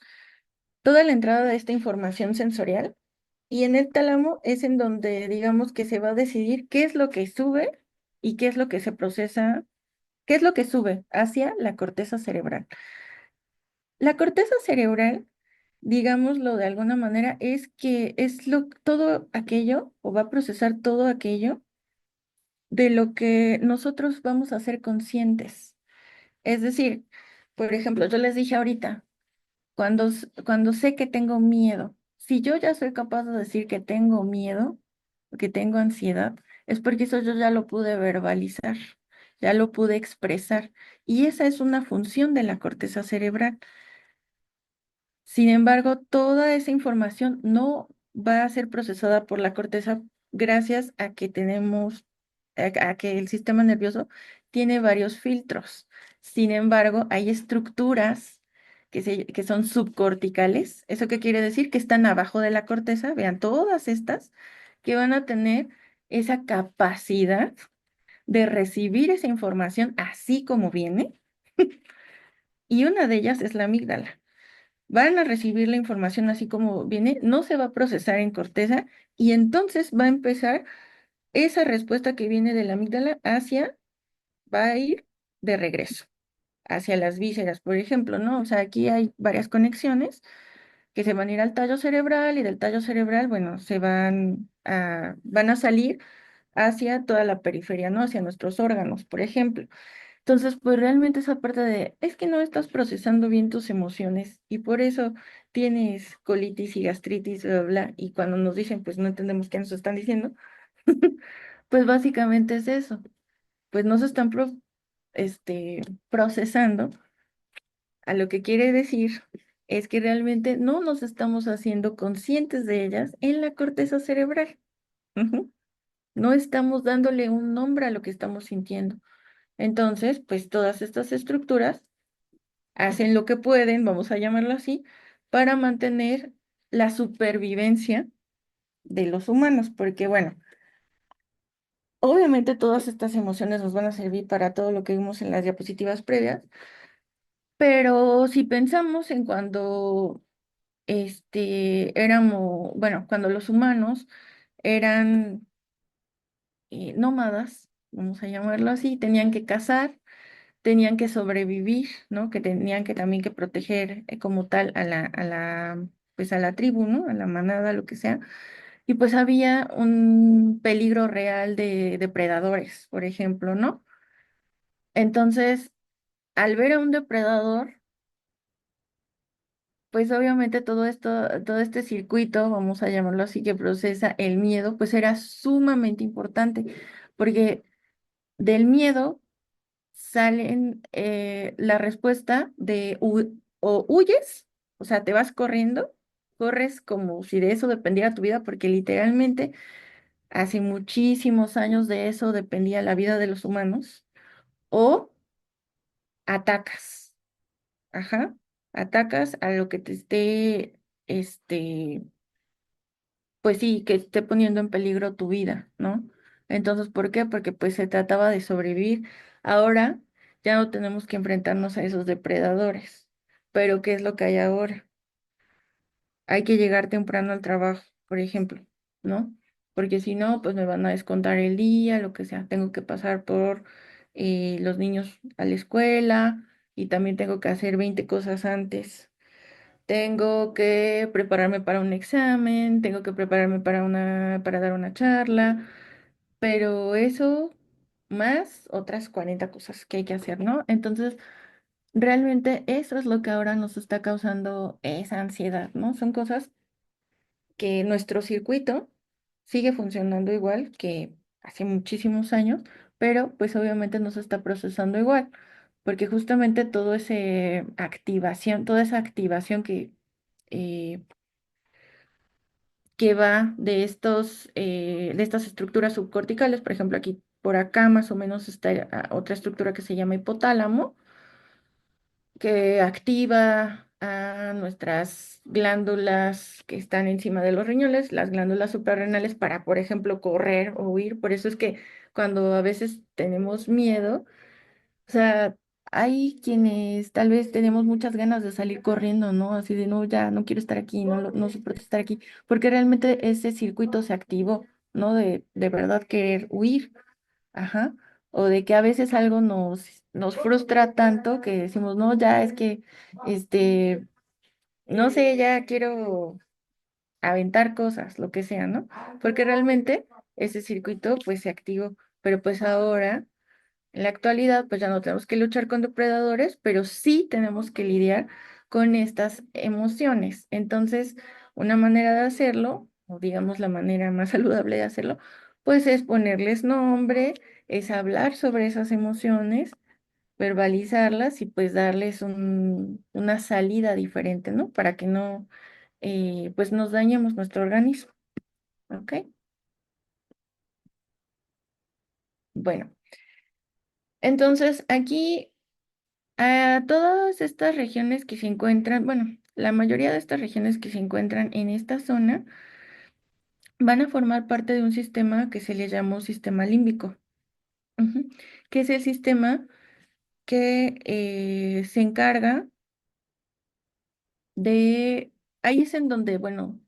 toda la entrada de esta información sensorial. Y en el tálamo es en donde, digamos, que se va a decidir qué es lo que sube y qué es lo que se procesa, qué es lo que sube hacia la corteza cerebral. La corteza cerebral, digámoslo de alguna manera, es que es todo aquello, o va a procesar todo aquello de lo que nosotros vamos a ser conscientes. Es decir, por ejemplo, yo les dije ahorita, cuando sé que tengo miedo, si yo ya soy capaz de decir que tengo miedo, que tengo ansiedad, es porque eso yo ya lo pude verbalizar, ya lo pude expresar. Y esa es una función de la corteza cerebral. Sin embargo, toda esa información no va a ser procesada por la corteza gracias a que a que el sistema nervioso tiene varios filtros. Sin embargo, hay estructuras que son subcorticales. ¿Eso qué quiere decir? Que están abajo de la corteza. Vean, todas estas que van a tener esa capacidad de recibir esa información así como viene. Y una de ellas es la amígdala. Van a recibir la información así como viene, no se va a procesar en corteza y entonces va a empezar esa respuesta que viene de la amígdala va a ir de regreso hacia las vísceras, por ejemplo, ¿no? O sea, aquí hay varias conexiones que se van a ir al tallo cerebral y del tallo cerebral, bueno, van a salir hacia toda la periferia, ¿no? Hacia nuestros órganos, por ejemplo. Entonces, pues realmente esa parte es que no estás procesando bien tus emociones y por eso tienes colitis y gastritis, bla, bla, bla, y cuando nos dicen, pues no entendemos qué nos están diciendo, pues básicamente es eso, pues no se están procesando, a lo que quiere decir es que realmente no nos estamos haciendo conscientes de ellas en la corteza cerebral. Ujú. No estamos dándole un nombre a lo que estamos sintiendo. Entonces, pues todas estas estructuras hacen lo que pueden, vamos a llamarlo así, para mantener la supervivencia de los humanos, porque bueno, obviamente todas estas emociones nos van a servir para todo lo que vimos en las diapositivas previas, pero si pensamos en cuando bueno, cuando los humanos eran nómadas, vamos a llamarlo así, tenían que cazar, tenían que sobrevivir, ¿no? Que tenían que también que proteger como tal a la pues a la tribu, ¿no? A la manada, lo que sea. Y pues había un peligro real de depredadores, por ejemplo, ¿no? Entonces, al ver a un depredador, pues obviamente todo esto, todo este circuito, vamos a llamarlo así, que procesa el miedo, pues era sumamente importante, porque del miedo salen la respuesta de o huyes, o sea, te vas corriendo, corres como si de eso dependiera tu vida, porque literalmente hace muchísimos años de eso dependía la vida de los humanos, o atacas, ajá, atacas a lo que te esté, este, pues sí, que esté poniendo en peligro tu vida, ¿no? Entonces, ¿por qué? Porque pues se trataba de sobrevivir. Ahora ya no tenemos que enfrentarnos a esos depredadores. Pero ¿qué es lo que hay ahora? Hay que llegar temprano al trabajo, por ejemplo, ¿no? Porque si no, pues me van a descontar el día, lo que sea. Tengo que pasar por los niños a la escuela y también tengo que hacer 20 cosas antes. Tengo que prepararme para un examen, tengo que prepararme para dar una charla, pero eso más otras 40 cosas que hay que hacer, ¿no? Entonces, realmente eso es lo que ahora nos está causando esa ansiedad, ¿no? Son cosas que nuestro circuito sigue funcionando igual que hace muchísimos años, pero pues obviamente no se está procesando igual, porque justamente toda esa activación eh, que va de de estas estructuras subcorticales, por ejemplo, aquí por acá más o menos está otra estructura que se llama hipotálamo, que activa a nuestras glándulas que están encima de los riñones, las glándulas suprarrenales para, por ejemplo, correr o huir. Por eso es que cuando a veces tenemos miedo, o sea, hay quienes tal vez tenemos muchas ganas de salir corriendo, ¿no? Así de, no, ya no quiero estar aquí, no soporto estar aquí, porque realmente ese circuito se activó, ¿no? De verdad querer huir. Ajá. O de que a veces algo nos frustra tanto que decimos, no, ya es que, este, no sé, ya quiero aventar cosas, lo que sea, ¿no? Porque realmente ese circuito pues se activó, pero pues ahora, en la actualidad, pues ya no tenemos que luchar con depredadores, pero sí tenemos que lidiar con estas emociones. Entonces, una manera de hacerlo, o digamos la manera más saludable de hacerlo, pues es ponerles nombre, es hablar sobre esas emociones, verbalizarlas y pues darles una salida diferente, ¿no? Para que no, pues nos dañemos nuestro organismo, ¿ok? Bueno, entonces aquí a todas estas regiones que se encuentran, bueno, la mayoría de estas regiones que se encuentran en esta zona van a formar parte de un sistema que se le llamó sistema límbico, ujú, que es el sistema que se encarga de, ahí es en donde, bueno,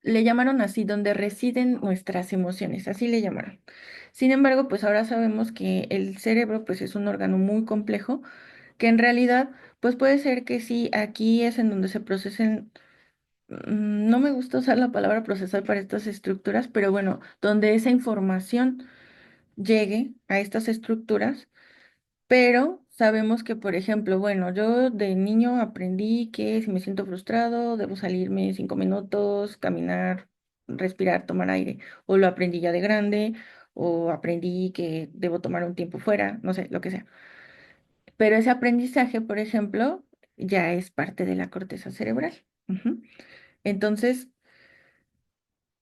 le llamaron así, donde residen nuestras emociones, así le llamaron. Sin embargo, pues ahora sabemos que el cerebro, pues es un órgano muy complejo, que en realidad, pues puede ser que sí, aquí es en donde se procesen, no me gusta usar la palabra procesar para estas estructuras, pero bueno, donde esa información llegue a estas estructuras. Pero sabemos que, por ejemplo, bueno, yo de niño aprendí que si me siento frustrado, debo salirme 5 minutos, caminar, respirar, tomar aire. O lo aprendí ya de grande, o aprendí que debo tomar un tiempo fuera, no sé, lo que sea. Pero ese aprendizaje, por ejemplo, ya es parte de la corteza cerebral. Ujú. Entonces,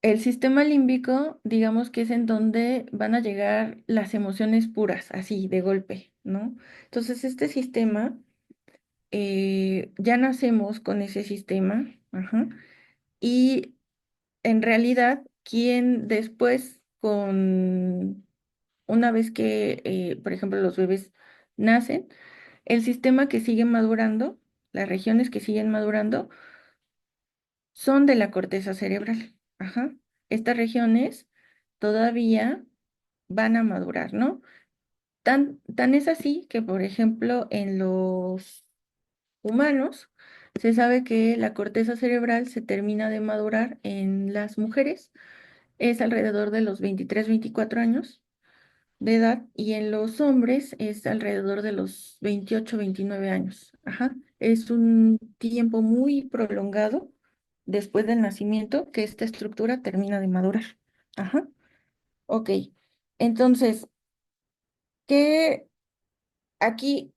el sistema límbico, digamos que es en donde van a llegar las emociones puras, así, de golpe, ¿no? Entonces, este sistema, ya nacemos con ese sistema, ajá, y en realidad, quien después, una vez que, por ejemplo, los bebés nacen, el sistema que sigue madurando, las regiones que siguen madurando, son de la corteza cerebral, ajá. Estas regiones todavía van a madurar, ¿no? Tan es así que, por ejemplo, en los humanos, Se sabe que la corteza cerebral se termina de madurar en las mujeres, es alrededor de los 23, 24 años de edad, y en los hombres es alrededor de los 28, 29 años. Ajá. Es un tiempo muy prolongado después del nacimiento que esta estructura termina de madurar. Ajá. Ok. Entonces, ¿qué aquí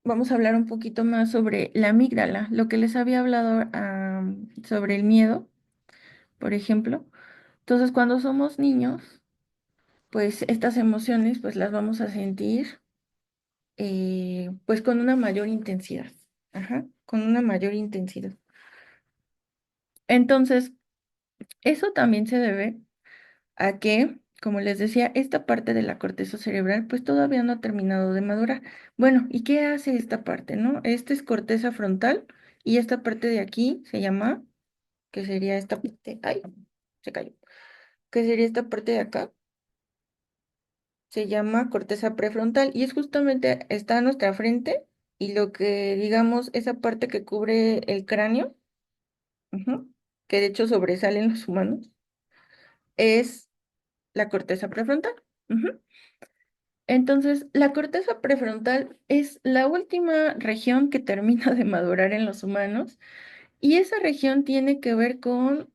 vamos a hablar un poquito más sobre la amígdala, lo que les había hablado sobre el miedo, por ejemplo? Entonces, cuando somos niños, pues estas emociones pues las vamos a sentir pues con una mayor intensidad. Ajá, con una mayor intensidad. Entonces, eso también se debe a que, como les decía, esta parte de la corteza cerebral pues todavía no ha terminado de madurar. Bueno, ¿y qué hace esta parte, no? Esta es corteza frontal y esta parte de aquí se llama, que sería esta parte, ay, se cayó, que sería esta parte de acá, se llama corteza prefrontal y es justamente, está a nuestra frente y lo que, digamos, esa parte que cubre el cráneo, ujú, que de hecho sobresale en los humanos, es la corteza prefrontal. Ujú. Entonces, la corteza prefrontal es la última región que termina de madurar en los humanos y esa región tiene que ver con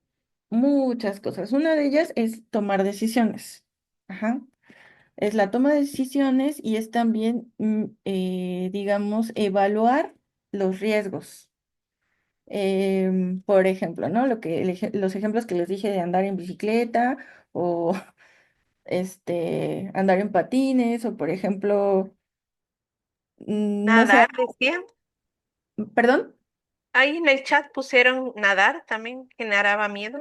muchas cosas. Una de ellas es tomar decisiones. Ajá. Es la toma de decisiones y es también, digamos, evaluar los riesgos. Por ejemplo, ¿no? Los ejemplos que les dije de andar en bicicleta o andar en patines o, por ejemplo, no sé, Nadar, decía. perdón. Ahí en el chat pusieron nadar, también generaba miedo.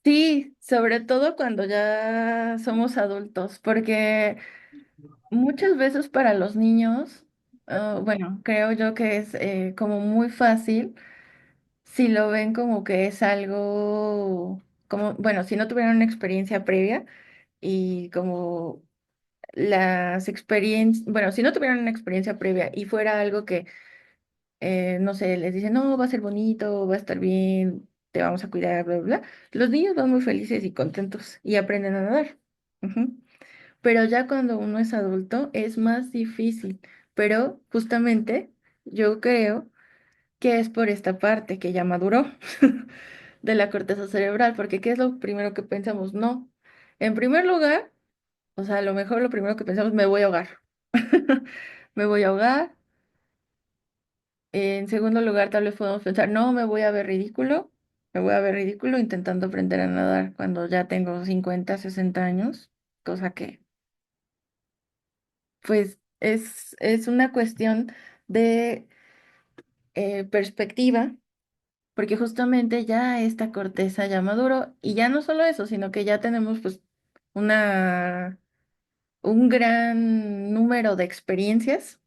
Sí, sobre todo cuando ya somos adultos, porque muchas veces para los niños, bueno, creo yo que es como muy fácil si lo ven como que es algo, como, bueno, si no tuvieron una experiencia previa y como las experiencias, bueno, si no tuvieron una experiencia previa y fuera algo que, no sé, les dicen, no, va a ser bonito, va a estar bien, te vamos a cuidar, bla, bla, bla, los niños van muy felices y contentos y aprenden a nadar. Ujú. Pero ya cuando uno es adulto es más difícil, pero justamente yo creo que es por esta parte que ya maduró de la corteza cerebral, porque ¿qué es lo primero que pensamos? No. En primer lugar, o sea, a lo mejor lo primero que pensamos, me voy a ahogar. Me voy a ahogar. En segundo lugar, tal vez podemos pensar, no, me voy a ver ridículo. Me voy a ver ridículo intentando aprender a nadar cuando ya tengo 50, 60 años, cosa que, pues, es una cuestión de perspectiva, porque justamente ya esta corteza ya maduró y ya no solo eso, sino que ya tenemos pues una, un gran número de experiencias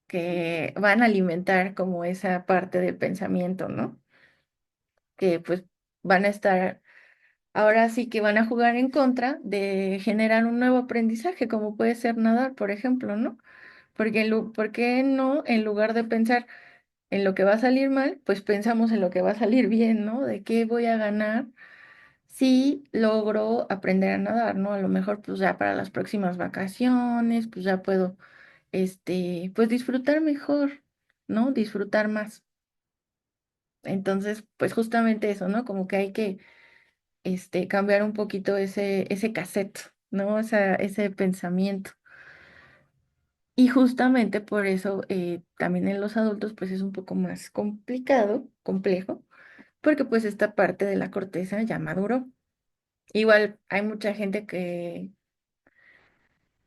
que van a alimentar como esa parte de pensamiento, ¿no? Que pues van a estar, ahora sí que van a jugar en contra de generar un nuevo aprendizaje, como puede ser nadar, por ejemplo, ¿no? Porque, ¿por qué no, en lugar de pensar en lo que va a salir mal, pues pensamos en lo que va a salir bien, ¿no? De qué voy a ganar si logro aprender a nadar, ¿no? A lo mejor pues ya para las próximas vacaciones, pues ya puedo, pues disfrutar mejor, ¿no? Disfrutar más. Entonces, pues justamente eso, ¿no? Como que hay que, cambiar un poquito ese cassette, ¿no? Ese pensamiento. Y justamente por eso también en los adultos pues es un poco más complicado, complejo, porque pues esta parte de la corteza ya maduró. Igual hay mucha gente que,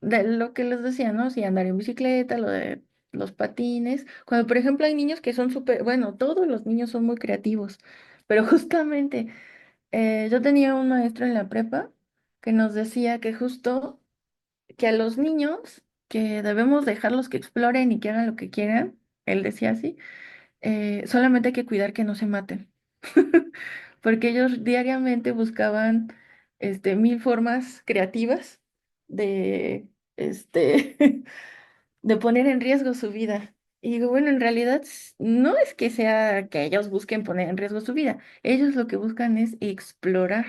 de lo que les decía, ¿no? Si andar en bicicleta, lo de los patines, cuando por ejemplo hay niños que son súper, bueno, todos los niños son muy creativos, pero justamente yo tenía un maestro en la prepa que nos decía que justo que a los niños que debemos dejarlos que exploren y que hagan lo que quieran, él decía así, solamente hay que cuidar que no se maten, porque ellos diariamente buscaban mil formas creativas de, este, de poner en riesgo su vida. Y digo, bueno, en realidad no es que sea que ellos busquen poner en riesgo su vida, ellos lo que buscan es explorar,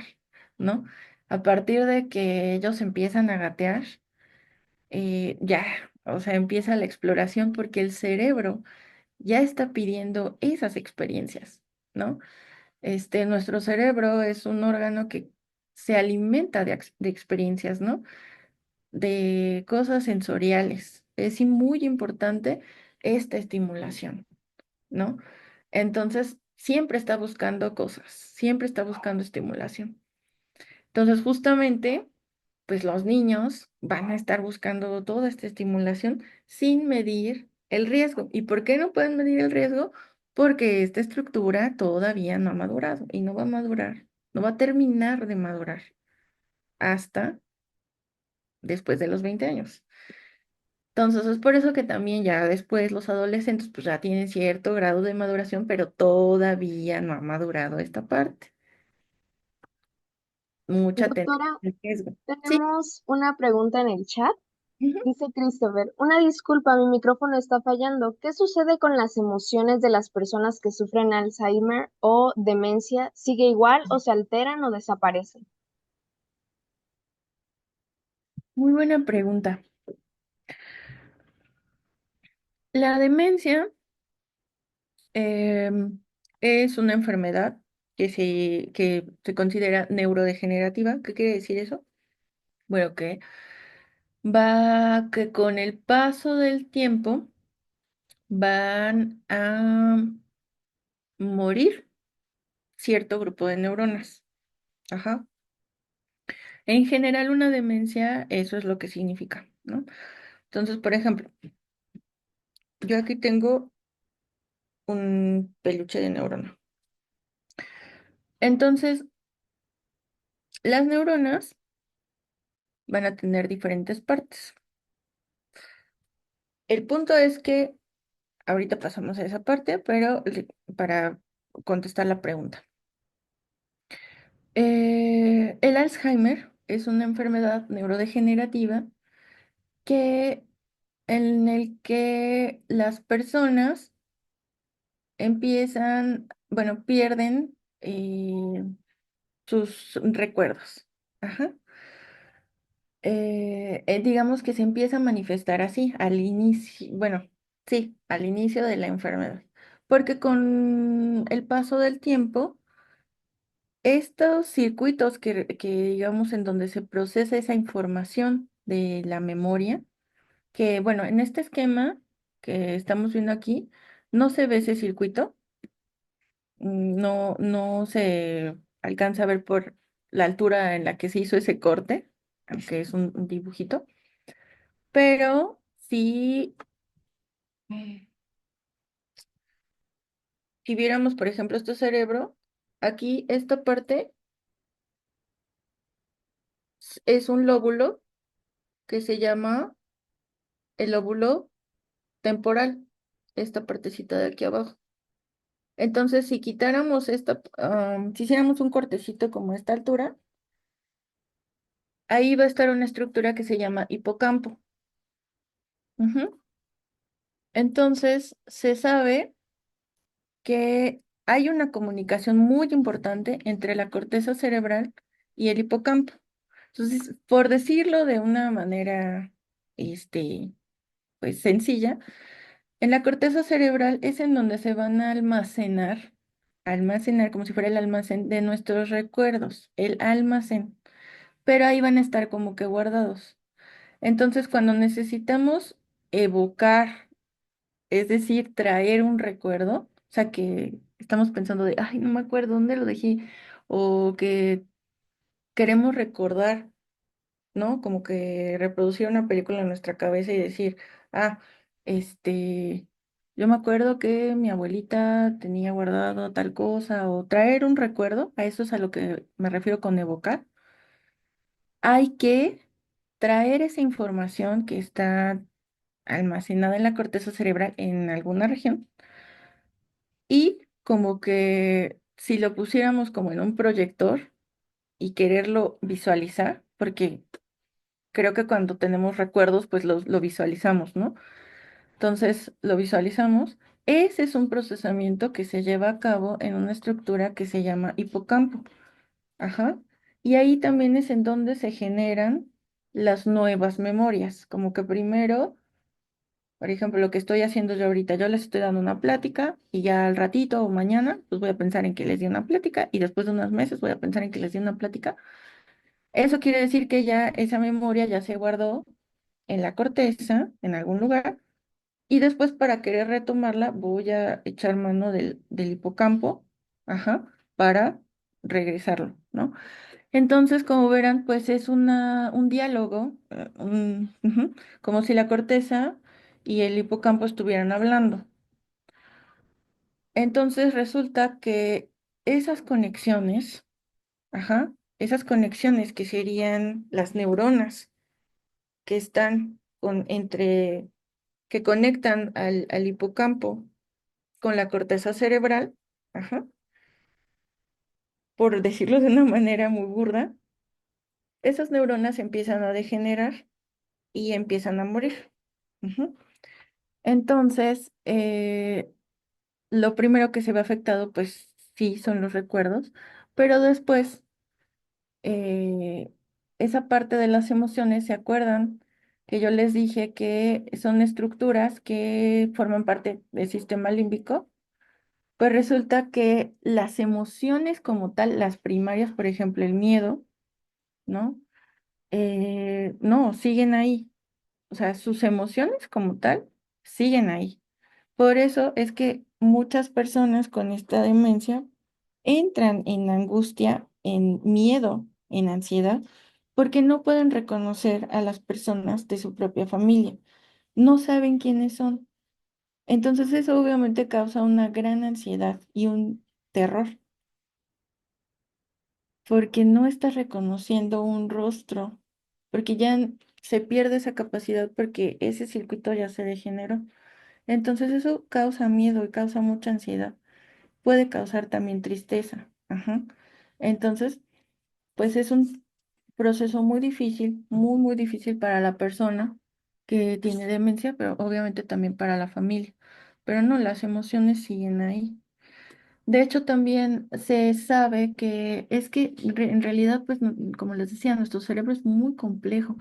¿no? A partir de que ellos empiezan a gatear, ya, o sea, empieza la exploración porque el cerebro ya está pidiendo esas experiencias, ¿no? Nuestro cerebro es un órgano que se alimenta de experiencias, ¿no? De cosas sensoriales. Es muy importante esta estimulación, ¿no? Entonces, siempre está buscando cosas, siempre está buscando estimulación. Entonces, justamente, pues los niños van a estar buscando toda esta estimulación sin medir el riesgo. ¿Y por qué no pueden medir el riesgo? Porque esta estructura todavía no ha madurado y no va a madurar, no va a terminar de madurar hasta después de los 20 años. Entonces, es por eso que también ya después los adolescentes pues ya tienen cierto grado de maduración, pero todavía no ha madurado esta parte. Mucha atención Doctora, al riesgo. Sí. tenemos una pregunta en el chat. Ujú. Dice Christopher, una disculpa, mi micrófono está fallando. ¿Qué sucede con las emociones de las personas que sufren Alzheimer o demencia? ¿Sigue igual o se alteran o desaparecen? Muy buena pregunta. La demencia em, es una enfermedad que se considera neurodegenerativa. ¿Qué quiere decir eso? Bueno, que con el paso del tiempo van a morir cierto grupo de neuronas. Ajá. En general, una demencia, eso es lo que significa, ¿no? Entonces, por ejemplo, yo aquí tengo un peluche de neurona. Entonces, las neuronas van a tener diferentes partes. El punto es que ahorita pasamos a esa parte, pero para contestar la pregunta. El Alzheimer es una enfermedad neurodegenerativa que, en el que las personas empiezan, bueno, pierden sus recuerdos. Ajá. Digamos que se empieza a manifestar así al inicio, bueno, sí, al inicio de la enfermedad, porque con el paso del tiempo, estos circuitos que digamos en donde se procesa esa información de la memoria, que bueno, en este esquema que estamos viendo aquí, no se ve ese circuito, no se alcanza a ver por la altura en la que se hizo ese corte, aunque es un dibujito, pero sí, mm, si viéramos, por ejemplo, este cerebro, aquí esta parte es un lóbulo que se llama el lóbulo temporal, esta partecita de aquí abajo. Entonces, si quitáramos si hiciéramos un cortecito como esta altura, ahí va a estar una estructura que se llama hipocampo. Ujú. Entonces, se sabe que hay una comunicación muy importante entre la corteza cerebral y el hipocampo. Entonces, por decirlo de una manera, este, pues sencilla, en la corteza cerebral es en donde se van a almacenar como si fuera el almacén de nuestros recuerdos, el almacén, pero ahí van a estar como que guardados. Entonces, cuando necesitamos evocar, es decir, traer un recuerdo, o sea, que estamos pensando de, ay, no me acuerdo dónde lo dejé, o que queremos recordar, ¿no? Como que reproducir una película en nuestra cabeza y decir, ah, este, yo me acuerdo que mi abuelita tenía guardado tal cosa, o traer un recuerdo, a eso es a lo que me refiero con evocar. Hay que traer esa información que está almacenada en la corteza cerebral en alguna región y como que si lo pusiéramos como en un proyector y quererlo visualizar, porque creo que cuando tenemos recuerdos, pues lo visualizamos, ¿no? Entonces lo visualizamos. Ese es un procesamiento que se lleva a cabo en una estructura que se llama hipocampo. Ajá. Y ahí también es en donde se generan las nuevas memorias. Como que primero, por ejemplo, lo que estoy haciendo yo ahorita, yo les estoy dando una plática y ya al ratito o mañana, pues voy a pensar en que les di una plática y después de unos meses voy a pensar en que les di una plática. Eso quiere decir que ya esa memoria ya se guardó en la corteza, en algún lugar, y después para querer retomarla voy a echar mano del hipocampo, ajá, para regresarlo, ¿no? Entonces, como verán, pues es un diálogo, como si la corteza y el hipocampo estuvieran hablando. Entonces resulta que esas conexiones, ajá, esas conexiones que serían las neuronas que están que conectan al hipocampo con la corteza cerebral, ajá, por decirlo de una manera muy burda, esas neuronas empiezan a degenerar y empiezan a morir. Ujú. Entonces, lo primero que se ve afectado, pues sí, son los recuerdos, pero después eh, esa parte de las emociones, ¿se acuerdan? Que yo les dije que son estructuras que forman parte del sistema límbico. Pues resulta que las emociones como tal, las primarias, por ejemplo, el miedo, ¿no? No, siguen ahí. O sea, sus emociones como tal siguen ahí. Por eso es que muchas personas con esta demencia entran en angustia, en miedo, en ansiedad, porque no pueden reconocer a las personas de su propia familia. No saben quiénes son. Entonces eso obviamente causa una gran ansiedad y un terror, porque no estás reconociendo un rostro, porque ya se pierde esa capacidad porque ese circuito ya se degeneró. Entonces eso causa miedo y causa mucha ansiedad. Puede causar también tristeza. Ajá. Entonces, pues es un proceso muy difícil, muy, muy difícil para la persona que tiene demencia, pero obviamente también para la familia. Pero no, las emociones siguen ahí. De hecho, también se sabe que es que en realidad, pues, como les decía, nuestro cerebro es muy complejo.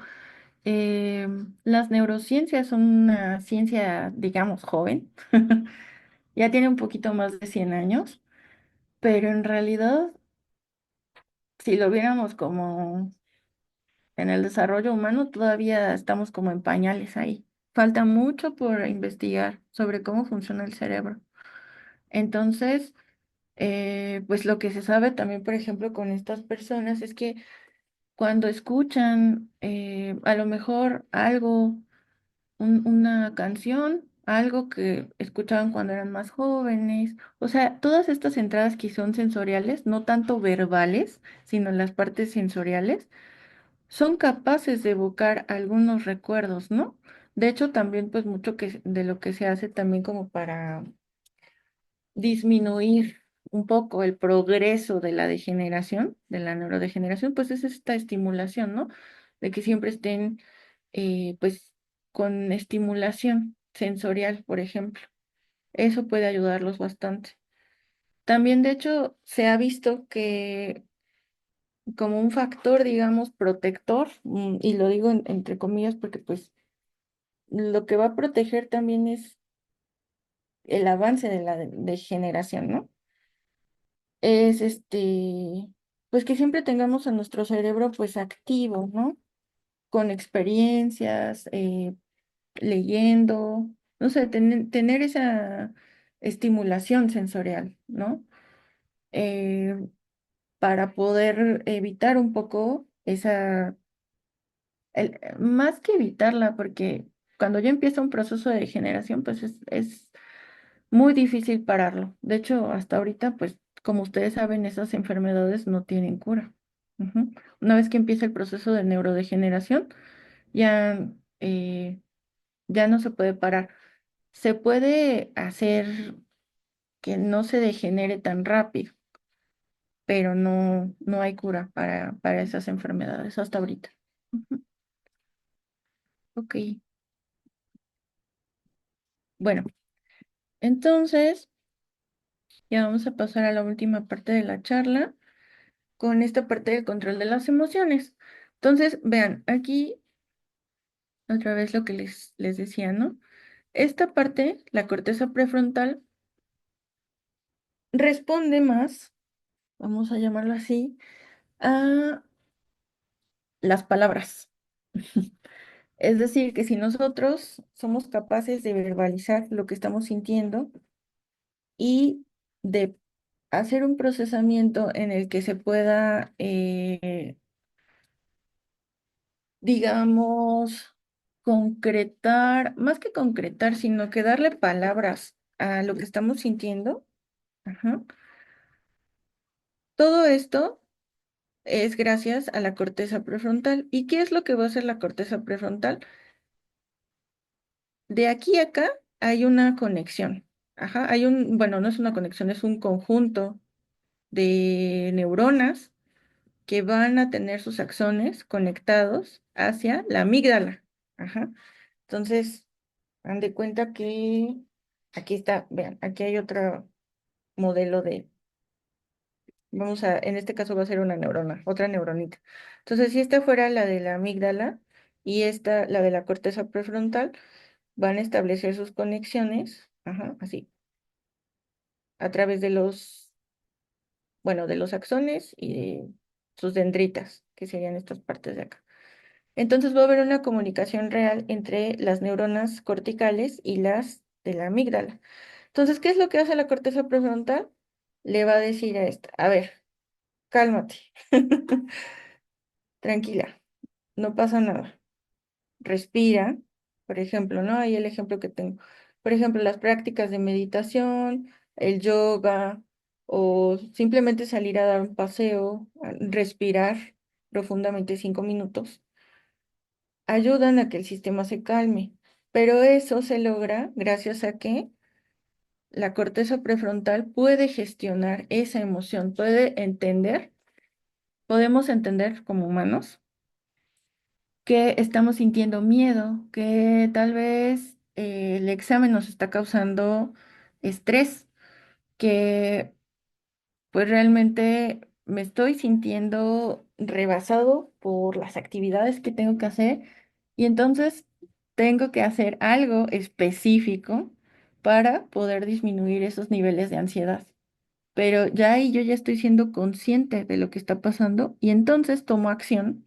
Las neurociencias son una ciencia, digamos, joven. Ya tiene un poquito más de 100 años, pero en realidad, si lo viéramos como en el desarrollo humano, todavía estamos como en pañales ahí. Falta mucho por investigar sobre cómo funciona el cerebro. Entonces, pues lo que se sabe también, por ejemplo, con estas personas es que cuando escuchan a lo mejor algo, una canción, algo que escuchaban cuando eran más jóvenes, o sea, todas estas entradas que son sensoriales, no tanto verbales, sino las partes sensoriales, son capaces de evocar algunos recuerdos, ¿no? De hecho, también pues mucho de lo que se hace también como para disminuir un poco el progreso de la degeneración, de la neurodegeneración, pues es esta estimulación, ¿no? De que siempre estén, pues, con estimulación sensorial, por ejemplo. Eso puede ayudarlos bastante. También, de hecho, se ha visto que como un factor, digamos, protector, y lo digo entre comillas porque pues lo que va a proteger también es el avance de la degeneración, ¿no? Es pues que siempre tengamos a nuestro cerebro pues activo, ¿no? Con experiencias, leyendo, no sé, tener esa estimulación sensorial, ¿no? Eh, para poder evitar un poco más que evitarla, porque cuando ya empieza un proceso de degeneración, pues es muy difícil pararlo. De hecho, hasta ahorita, pues como ustedes saben, esas enfermedades no tienen cura. Ujú. Una vez que empieza el proceso de neurodegeneración, ya, ya no se puede parar. Se puede hacer que no se degenere tan rápido, pero no hay cura para esas enfermedades hasta ahorita. Ujú. Ok. Bueno, entonces ya vamos a pasar a la última parte de la charla con esta parte del control de las emociones. Entonces, vean, aquí otra vez lo que les decía, ¿no? Esta parte, la corteza prefrontal, responde más, vamos a llamarlo así, a las palabras. Es decir, que si nosotros somos capaces de verbalizar lo que estamos sintiendo y de hacer un procesamiento en el que se pueda, digamos, concretar, más que concretar, sino que darle palabras a lo que estamos sintiendo. Ajá. Todo esto es gracias a la corteza prefrontal. ¿Y qué es lo que va a hacer la corteza prefrontal? De aquí a acá hay una conexión. Ajá, bueno, no es una conexión, es un conjunto de neuronas que van a tener sus axones conectados hacia la amígdala. Ajá. Entonces, han de cuenta que aquí está, vean, aquí hay otro modelo en este caso va a ser una neurona, otra neuronita. Entonces, si esta fuera la de la amígdala y esta, la de la corteza prefrontal, van a establecer sus conexiones, ajá, así, a través de bueno, de los axones y de sus dendritas, que serían estas partes de acá. Entonces va a haber una comunicación real entre las neuronas corticales y las de la amígdala. Entonces, ¿qué es lo que hace la corteza prefrontal? Le va a decir a esta, a ver, cálmate, tranquila, no pasa nada, respira, por ejemplo, ¿no? Ahí el ejemplo que tengo. Por ejemplo, las prácticas de meditación, el yoga o simplemente salir a dar un paseo, respirar profundamente 5 minutos, ayudan a que el sistema se calme. Pero eso se logra gracias a que la corteza prefrontal puede gestionar esa emoción, puede entender, podemos entender como humanos que estamos sintiendo miedo, que tal vez el examen nos está causando estrés, que pues realmente me estoy sintiendo rebasado por las actividades que tengo que hacer y entonces tengo que hacer algo específico para poder disminuir esos niveles de ansiedad. Pero ya ahí yo ya estoy siendo consciente de lo que está pasando y entonces tomo acción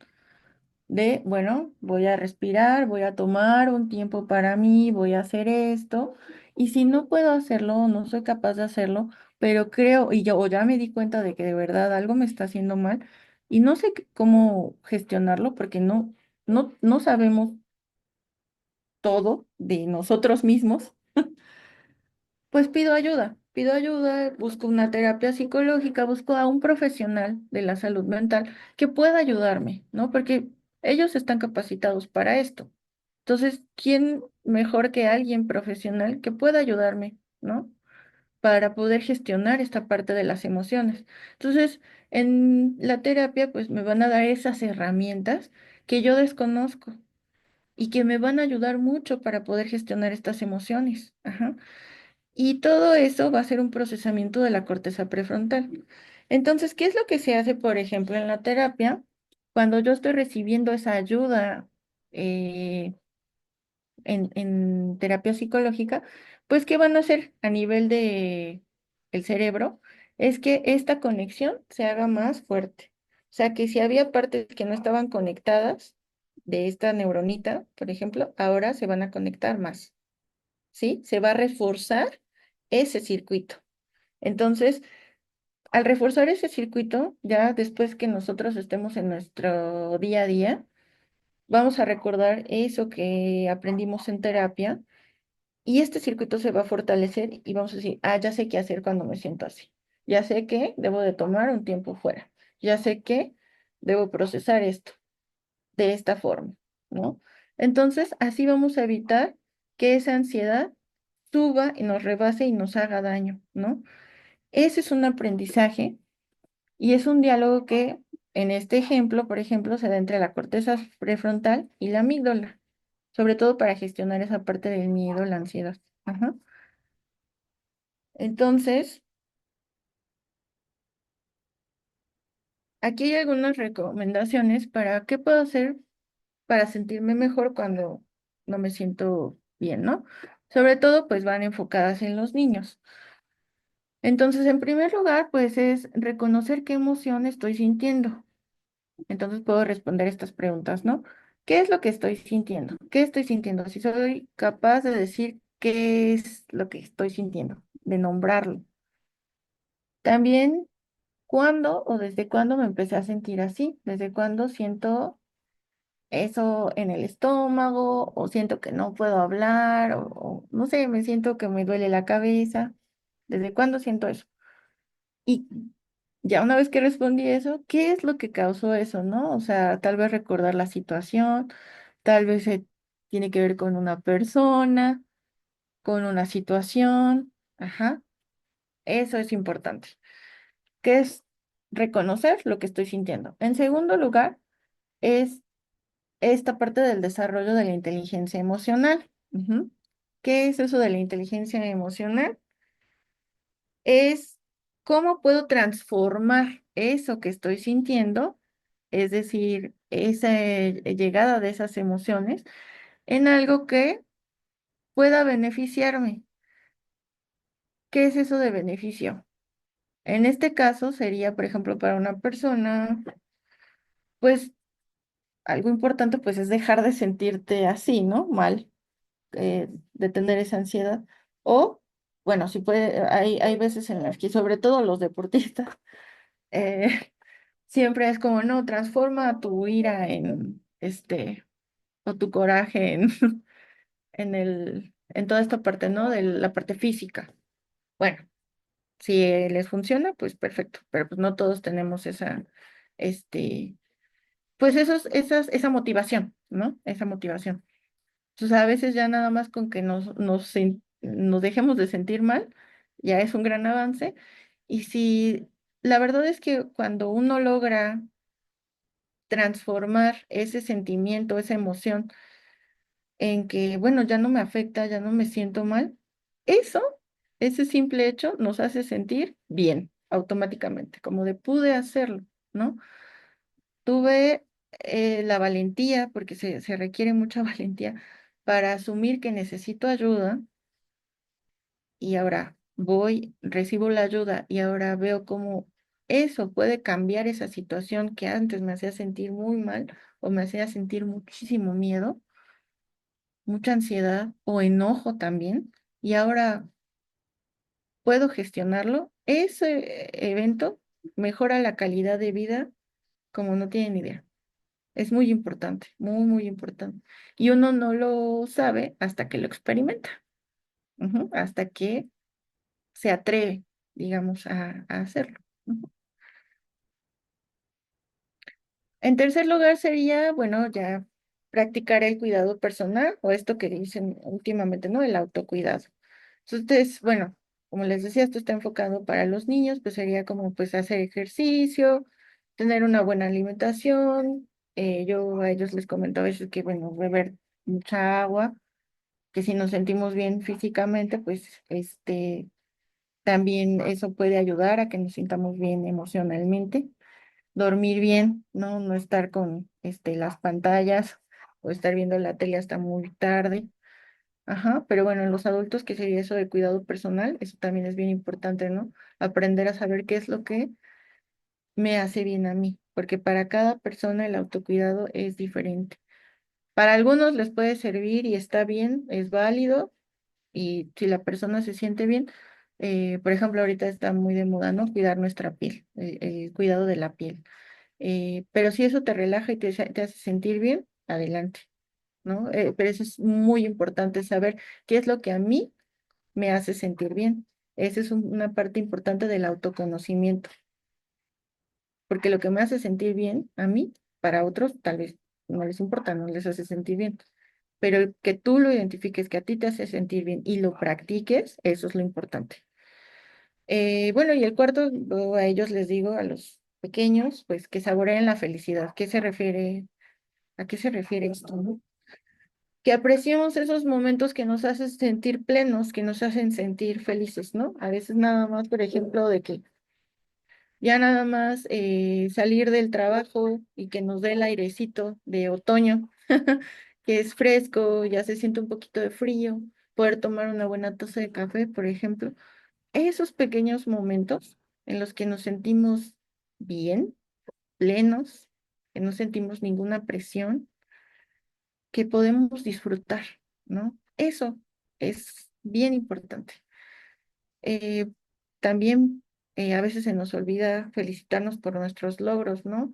de, bueno, voy a respirar, voy a tomar un tiempo para mí, voy a hacer esto, y si no puedo hacerlo, no soy capaz de hacerlo, pero creo, y yo o ya me di cuenta de que de verdad algo me está haciendo mal, y no sé cómo gestionarlo, porque no sabemos todo de nosotros mismos, pues pido ayuda, busco una terapia psicológica, busco a un profesional de la salud mental que pueda ayudarme, ¿no? Porque ellos están capacitados para esto. Entonces, ¿quién mejor que alguien profesional que pueda ayudarme, ¿no? Para poder gestionar esta parte de las emociones. Entonces, en la terapia, pues me van a dar esas herramientas que yo desconozco y que me van a ayudar mucho para poder gestionar estas emociones. Ajá. Y todo eso va a ser un procesamiento de la corteza prefrontal. Entonces, ¿qué es lo que se hace, por ejemplo, en la terapia? Cuando yo estoy recibiendo esa ayuda eh, en terapia psicológica, pues, ¿qué van a hacer a nivel de el cerebro? Es que esta conexión se haga más fuerte. O sea, que si había partes que no estaban conectadas de esta neuronita, por ejemplo, ahora se van a conectar más. ¿Sí? Se va a reforzar ese circuito. Entonces, al reforzar ese circuito, ya después que nosotros estemos en nuestro día a día, vamos a recordar eso que aprendimos en terapia y este circuito se va a fortalecer y vamos a decir, ah, ya sé qué hacer cuando me siento así. Ya sé que debo de tomar un tiempo fuera. Ya sé que debo procesar esto de esta forma, ¿no? Entonces, así vamos a evitar que esa ansiedad suba y nos rebase y nos haga daño, ¿no? Ese es un aprendizaje y es un diálogo que en este ejemplo, por ejemplo, se da entre la corteza prefrontal y la amígdala, sobre todo para gestionar esa parte del miedo, la ansiedad. Ajá. Entonces, aquí hay algunas recomendaciones para qué puedo hacer para sentirme mejor cuando no me siento bien, ¿no? Sobre todo, pues van enfocadas en los niños. Entonces, en primer lugar, pues es reconocer qué emoción estoy sintiendo. Entonces puedo responder estas preguntas, ¿no? ¿Qué es lo que estoy sintiendo? ¿Qué estoy sintiendo? Si soy capaz de decir qué es lo que estoy sintiendo, de nombrarlo. También, ¿cuándo o desde cuándo me empecé a sentir así? ¿Desde cuándo siento eso en el estómago o siento que no puedo hablar o no sé, me siento que me duele la cabeza? ¿Desde cuándo siento eso? Y ya una vez que respondí eso, ¿qué es lo que causó eso, no? O sea, tal vez recordar la situación, tal vez tiene que ver con una persona, con una situación, ajá, eso es importante, que es reconocer lo que estoy sintiendo. En segundo lugar, es esta parte del desarrollo de la inteligencia emocional. Ujú. ¿Qué es eso de la inteligencia emocional? Es cómo puedo transformar eso que estoy sintiendo, es decir, esa llegada de esas emociones, en algo que pueda beneficiarme. ¿Qué es eso de beneficio? En este caso sería, por ejemplo, para una persona, pues algo importante pues es dejar de sentirte así, ¿no? Mal, de tener esa ansiedad. O, bueno, si puede, hay veces en las que, sobre todo los deportistas, eh, siempre es como, no, transforma tu ira en, o tu coraje en, en toda esta parte, ¿no? De la parte física. Bueno, si les funciona, pues perfecto, pero pues no todos tenemos esa, este, pues esa motivación, ¿no? Esa motivación. Entonces, a veces ya nada más con que nos dejemos de sentir mal, ya es un gran avance. Y si la verdad es que cuando uno logra transformar ese sentimiento, esa emoción en que, bueno, ya no me afecta, ya no me siento mal, eso, ese simple hecho nos hace sentir bien automáticamente, como de pude hacerlo, ¿no? Tuve la valentía, porque se requiere mucha valentía, para asumir que necesito ayuda y ahora voy, recibo la ayuda y ahora veo cómo eso puede cambiar esa situación que antes me hacía sentir muy mal o me hacía sentir muchísimo miedo, mucha ansiedad o enojo también, y ahora puedo gestionarlo. Ese evento mejora la calidad de vida como no tienen idea. Es muy importante, muy, muy importante. Y uno no lo sabe hasta que lo experimenta, ujú, hasta que se atreve, digamos, a hacerlo. Ujú. En tercer lugar sería, bueno, ya practicar el cuidado personal o esto que dicen últimamente, ¿no? El autocuidado. Entonces, bueno, como les decía, esto está enfocado para los niños, pues sería como pues hacer ejercicio, tener una buena alimentación. Yo a ellos les comento a veces que, bueno, beber mucha agua, que si nos sentimos bien físicamente, pues también eso puede ayudar a que nos sintamos bien emocionalmente. Dormir bien, ¿no? No estar con las pantallas o estar viendo la tele hasta muy tarde. Ajá, pero bueno, en los adultos, ¿qué sería eso de cuidado personal? Eso también es bien importante, ¿no? Aprender a saber qué es lo que me hace bien a mí, porque para cada persona el autocuidado es diferente. Para algunos les puede servir y está bien, es válido, y si la persona se siente bien, por ejemplo, ahorita está muy de moda, ¿no? Cuidar nuestra piel, el cuidado de la piel. Pero si eso te relaja y te hace sentir bien, adelante, ¿no? Pero eso es muy importante saber qué es lo que a mí me hace sentir bien. Esa es una parte importante del autoconocimiento, porque lo que me hace sentir bien a mí, para otros tal vez no les importa, no les hace sentir bien, pero que tú lo identifiques, que a ti te hace sentir bien y lo practiques, eso es lo importante. Bueno, y el cuarto, luego a ellos les digo, a los pequeños, pues que saboreen la felicidad. ¿Qué se refiere? ¿A qué se refiere esto, no? que apreciemos esos momentos que nos hacen sentir plenos, que nos hacen sentir felices, ¿no? A veces nada más, por ejemplo, de que ya nada más salir del trabajo y que nos dé el airecito de otoño, que es fresco, ya se siente un poquito de frío, poder tomar una buena taza de café, por ejemplo. Esos pequeños momentos en los que nos sentimos bien, plenos, que no sentimos ninguna presión, que podemos disfrutar, ¿no? Eso es bien importante. Eh, También a veces se nos olvida felicitarnos por nuestros logros, ¿no?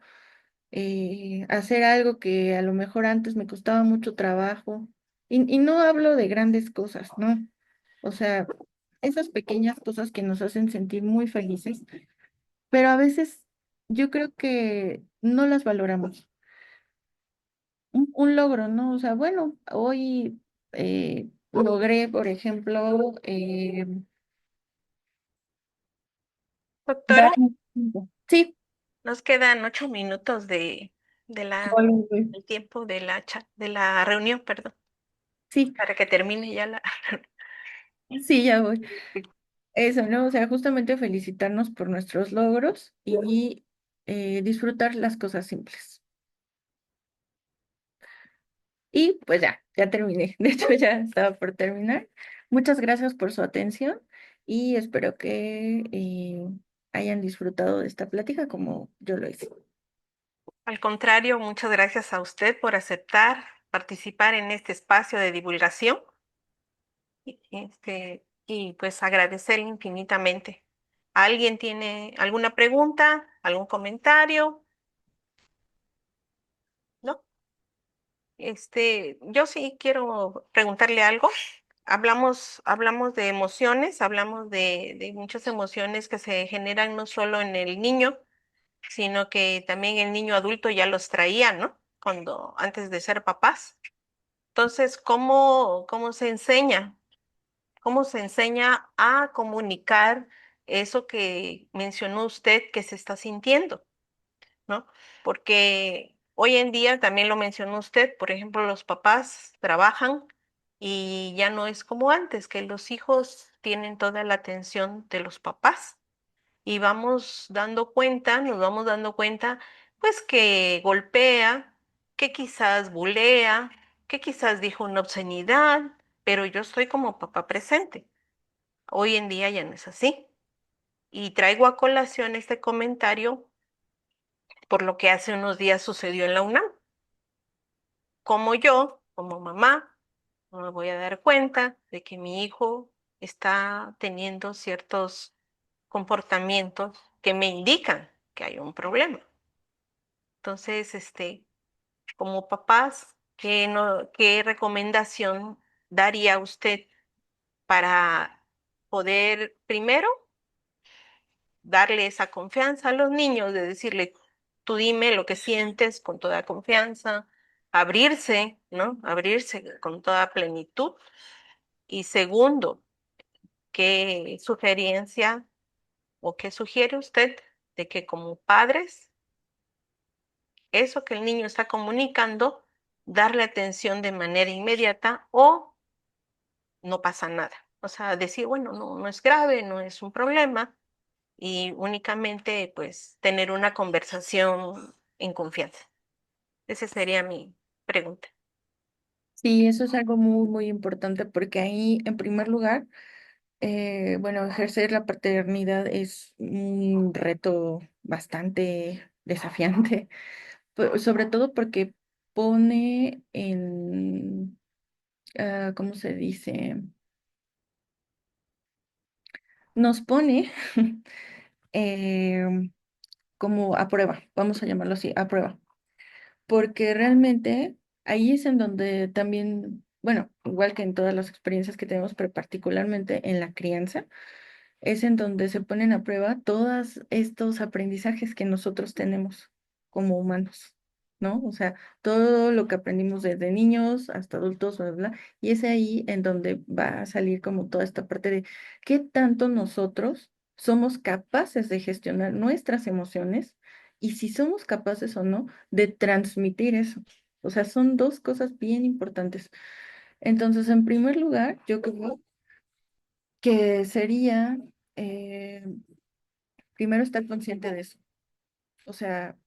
Hacer algo que a lo mejor antes me costaba mucho trabajo. Y no hablo de grandes cosas, ¿no? O sea, esas pequeñas cosas que nos hacen sentir muy felices, pero a veces yo creo que no las valoramos. Un logro, ¿no? O sea, bueno, hoy logré, por ejemplo, Doctora, dar un tiempo. Sí, nos quedan 8 minutos de volví. del tiempo de la reunión, perdón, Sí, para que termine ya la... sí, ya voy. Eso, ¿no? O sea, justamente felicitarnos por nuestros logros y disfrutar las cosas simples. Y pues ya terminé. De hecho, ya estaba por terminar. Muchas gracias por su atención y espero que hayan disfrutado de esta plática como yo lo hice. Al contrario, muchas gracias a usted por aceptar participar en este espacio de divulgación y pues agradecerle infinitamente. ¿Alguien tiene alguna pregunta, algún comentario? ¿No? Yo sí quiero preguntarle algo. Hablamos de emociones, hablamos de muchas emociones que se generan no solo en el niño, sino que también el niño adulto ya los traía, ¿no? Antes de ser papás. Entonces, ¿cómo se enseña? ¿Cómo se enseña a comunicar eso que mencionó usted que se está sintiendo? ¿No? Porque hoy en día, también lo mencionó usted, por ejemplo, los papás trabajan y ya no es como antes, que los hijos tienen toda la atención de los papás y nos vamos dando cuenta, pues que golpea, que quizás bulea, que quizás dijo una obscenidad, pero yo estoy como papá presente. Hoy en día ya no es así. Y traigo a colación este comentario por lo que hace unos días sucedió en la UNAM. Como yo, como mamá, no me voy a dar cuenta de que mi hijo está teniendo ciertos comportamientos que me indican que hay un problema. Entonces, como papás, ¿qué recomendación daría usted para poder, primero, darle esa confianza a los niños, de decirle, tú dime lo que sientes con toda confianza, abrirse, ¿no? Abrirse con toda plenitud. Y segundo, ¿qué sugerencia o qué sugiere usted de que como padres, eso que el niño está comunicando, darle atención de manera inmediata o no pasa nada? O sea, decir, bueno, no es grave, no es un problema, y únicamente pues tener una conversación en confianza. Esa sería mi pregunta. Sí, eso es algo muy, muy importante porque ahí, en primer lugar, bueno, ejercer la paternidad es un reto bastante desafiante, sobre todo porque pone en, ¿cómo se dice? Nos pone eh, como a prueba, vamos a llamarlo así, a prueba, porque realmente ahí es en donde también, bueno, igual que en todas las experiencias que tenemos, pero particularmente en la crianza, es en donde se ponen a prueba todos estos aprendizajes que nosotros tenemos como humanos, ¿no? O sea, todo lo que aprendimos desde niños hasta adultos, bla, bla, bla, y es ahí en donde va a salir como toda esta parte de qué tanto nosotros somos capaces de gestionar nuestras emociones y si somos capaces o no de transmitir eso. O sea, son dos cosas bien importantes. Entonces, en primer lugar, yo creo que sería eh, primero estar consciente de eso. O sea,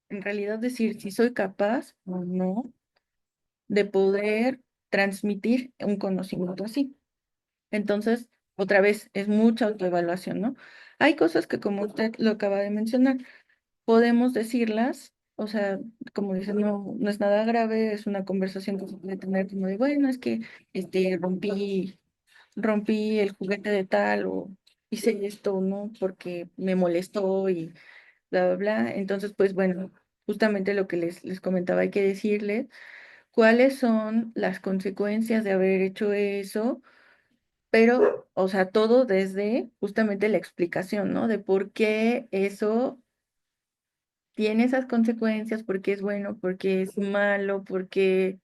en realidad decir si soy capaz o no de poder transmitir un conocimiento así. Entonces, otra vez, es mucha autoevaluación, ¿no? Hay cosas que, como usted lo acaba de mencionar, podemos decirlas, o sea, como dice, no es nada grave, es una conversación que se puede tener como de, bueno, es que rompí el juguete de tal o hice esto, ¿no? Porque me molestó y bla, bla, bla. Entonces, pues bueno, justamente lo que les comentaba, hay que decirles cuáles son las consecuencias de haber hecho eso, pero, o sea, todo desde justamente la explicación, ¿no? De por qué eso tiene esas consecuencias, por qué es bueno, por qué es malo, por qué,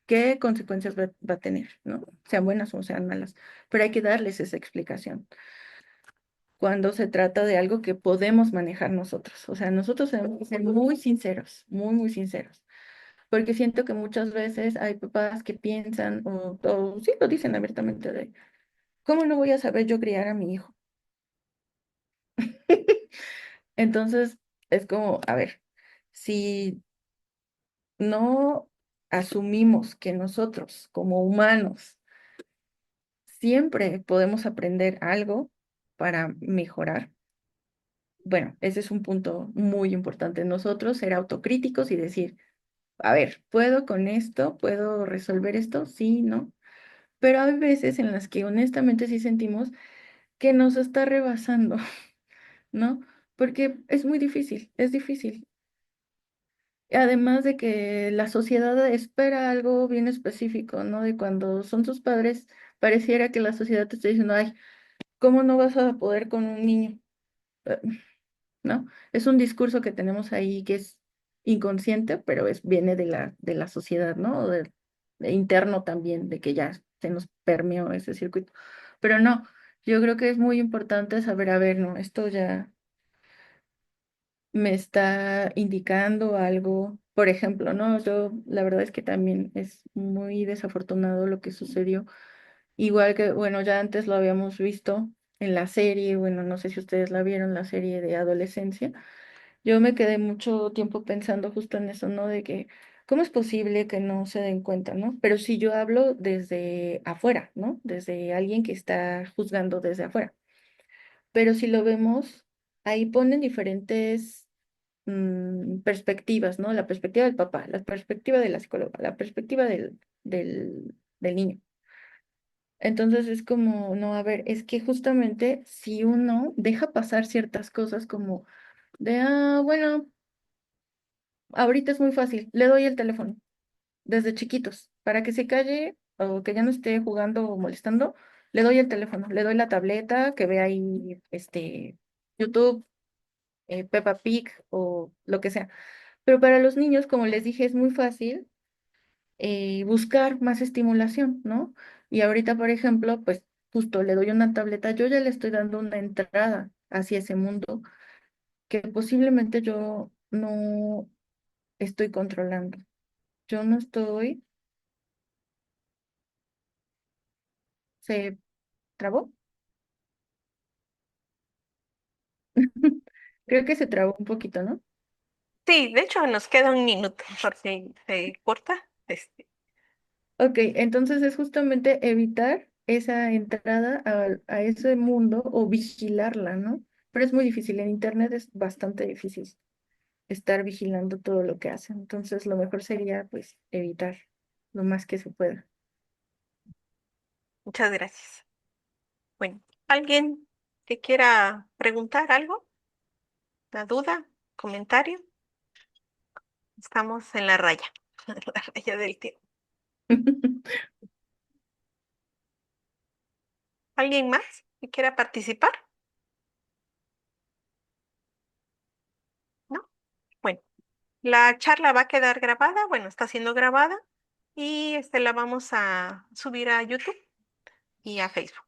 qué consecuencias va a tener, ¿no? Sean buenas o sean malas, pero hay que darles esa explicación cuando se trata de algo que podemos manejar nosotros. O sea, nosotros tenemos que ser muy sinceros, muy, muy sinceros, porque siento que muchas veces hay papás que piensan o sí lo dicen abiertamente de, ¿cómo no voy a saber yo criar a mi hijo? Entonces, es como, a ver, si no asumimos que nosotros como humanos siempre podemos aprender algo para mejorar, bueno, ese es un punto muy importante. Nosotros ser autocríticos y decir, a ver, ¿puedo con esto? ¿Puedo resolver esto? Sí, ¿no? Pero hay veces en las que honestamente sí sentimos que nos está rebasando, ¿no? Porque es muy difícil, es difícil. Además de que la sociedad espera algo bien específico, ¿no? De cuando son tus padres, pareciera que la sociedad te está diciendo, ay, ¿cómo no vas a poder con un niño? Eh, ¿No? Es un discurso que tenemos ahí que es inconsciente, pero viene de la sociedad, ¿no? De interno también, de que ya se nos permeó ese circuito. Pero no, yo creo que es muy importante saber, a ver, no, esto ya me está indicando algo. Por ejemplo, ¿no? Yo, la verdad es que también es muy desafortunado lo que sucedió. Igual que, bueno, ya antes lo habíamos visto en la serie, bueno, no sé si ustedes la vieron, la serie de adolescencia. Yo me quedé mucho tiempo pensando justo en eso, ¿no? De que, ¿cómo es posible que no se den cuenta, ¿no? Pero si yo hablo desde afuera, ¿no? Desde alguien que está juzgando desde afuera. Pero si lo vemos, ahí ponen diferentes perspectivas, ¿no? La perspectiva del papá, la perspectiva de la psicóloga, la perspectiva del niño. Entonces es como, no, a ver, es que justamente si uno deja pasar ciertas cosas como de, bueno, ahorita es muy fácil, le doy el teléfono desde chiquitos para que se calle o que ya no esté jugando o molestando, le doy el teléfono, le doy la tableta, que vea ahí YouTube, Peppa Pig o lo que sea. Pero para los niños, como les dije, es muy fácil buscar más estimulación, ¿no? Y ahorita, por ejemplo, pues justo le doy una tableta, yo ya le estoy dando una entrada hacia ese mundo que posiblemente yo no estoy controlando. Yo no estoy, ¿se trabó? Creo que se trabó un poquito, ¿no? Sí, de hecho nos queda un minuto porque se corta. Ok, entonces es justamente evitar esa entrada a ese mundo o vigilarla, ¿no? Pero es muy difícil, en internet es bastante difícil estar vigilando todo lo que hacen. Entonces, lo mejor sería, pues, evitar lo más que se pueda. Muchas gracias. Bueno, ¿alguien que quiera preguntar algo? ¿Una duda? ¿Comentario? Estamos en la raya, en la raya del tiempo. ¿Alguien más que quiera participar? ¿No? Bueno, la charla va a quedar grabada, bueno, está siendo grabada y la vamos a subir a YouTube y a Facebook.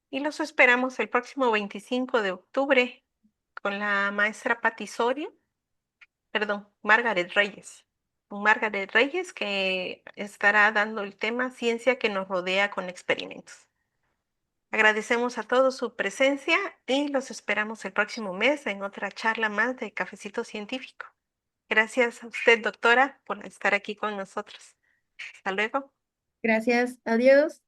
Y los esperamos el próximo 25 de octubre con la maestra Patti Soria, perdón, Margaret Reyes. con Margaret Reyes, que estará dando el tema Ciencia que nos rodea con experimentos. Agradecemos a todos su presencia y los esperamos el próximo mes en otra charla más de Cafecito Científico. Gracias a usted, doctora, por estar aquí con nosotros. Hasta luego. Gracias, adiós.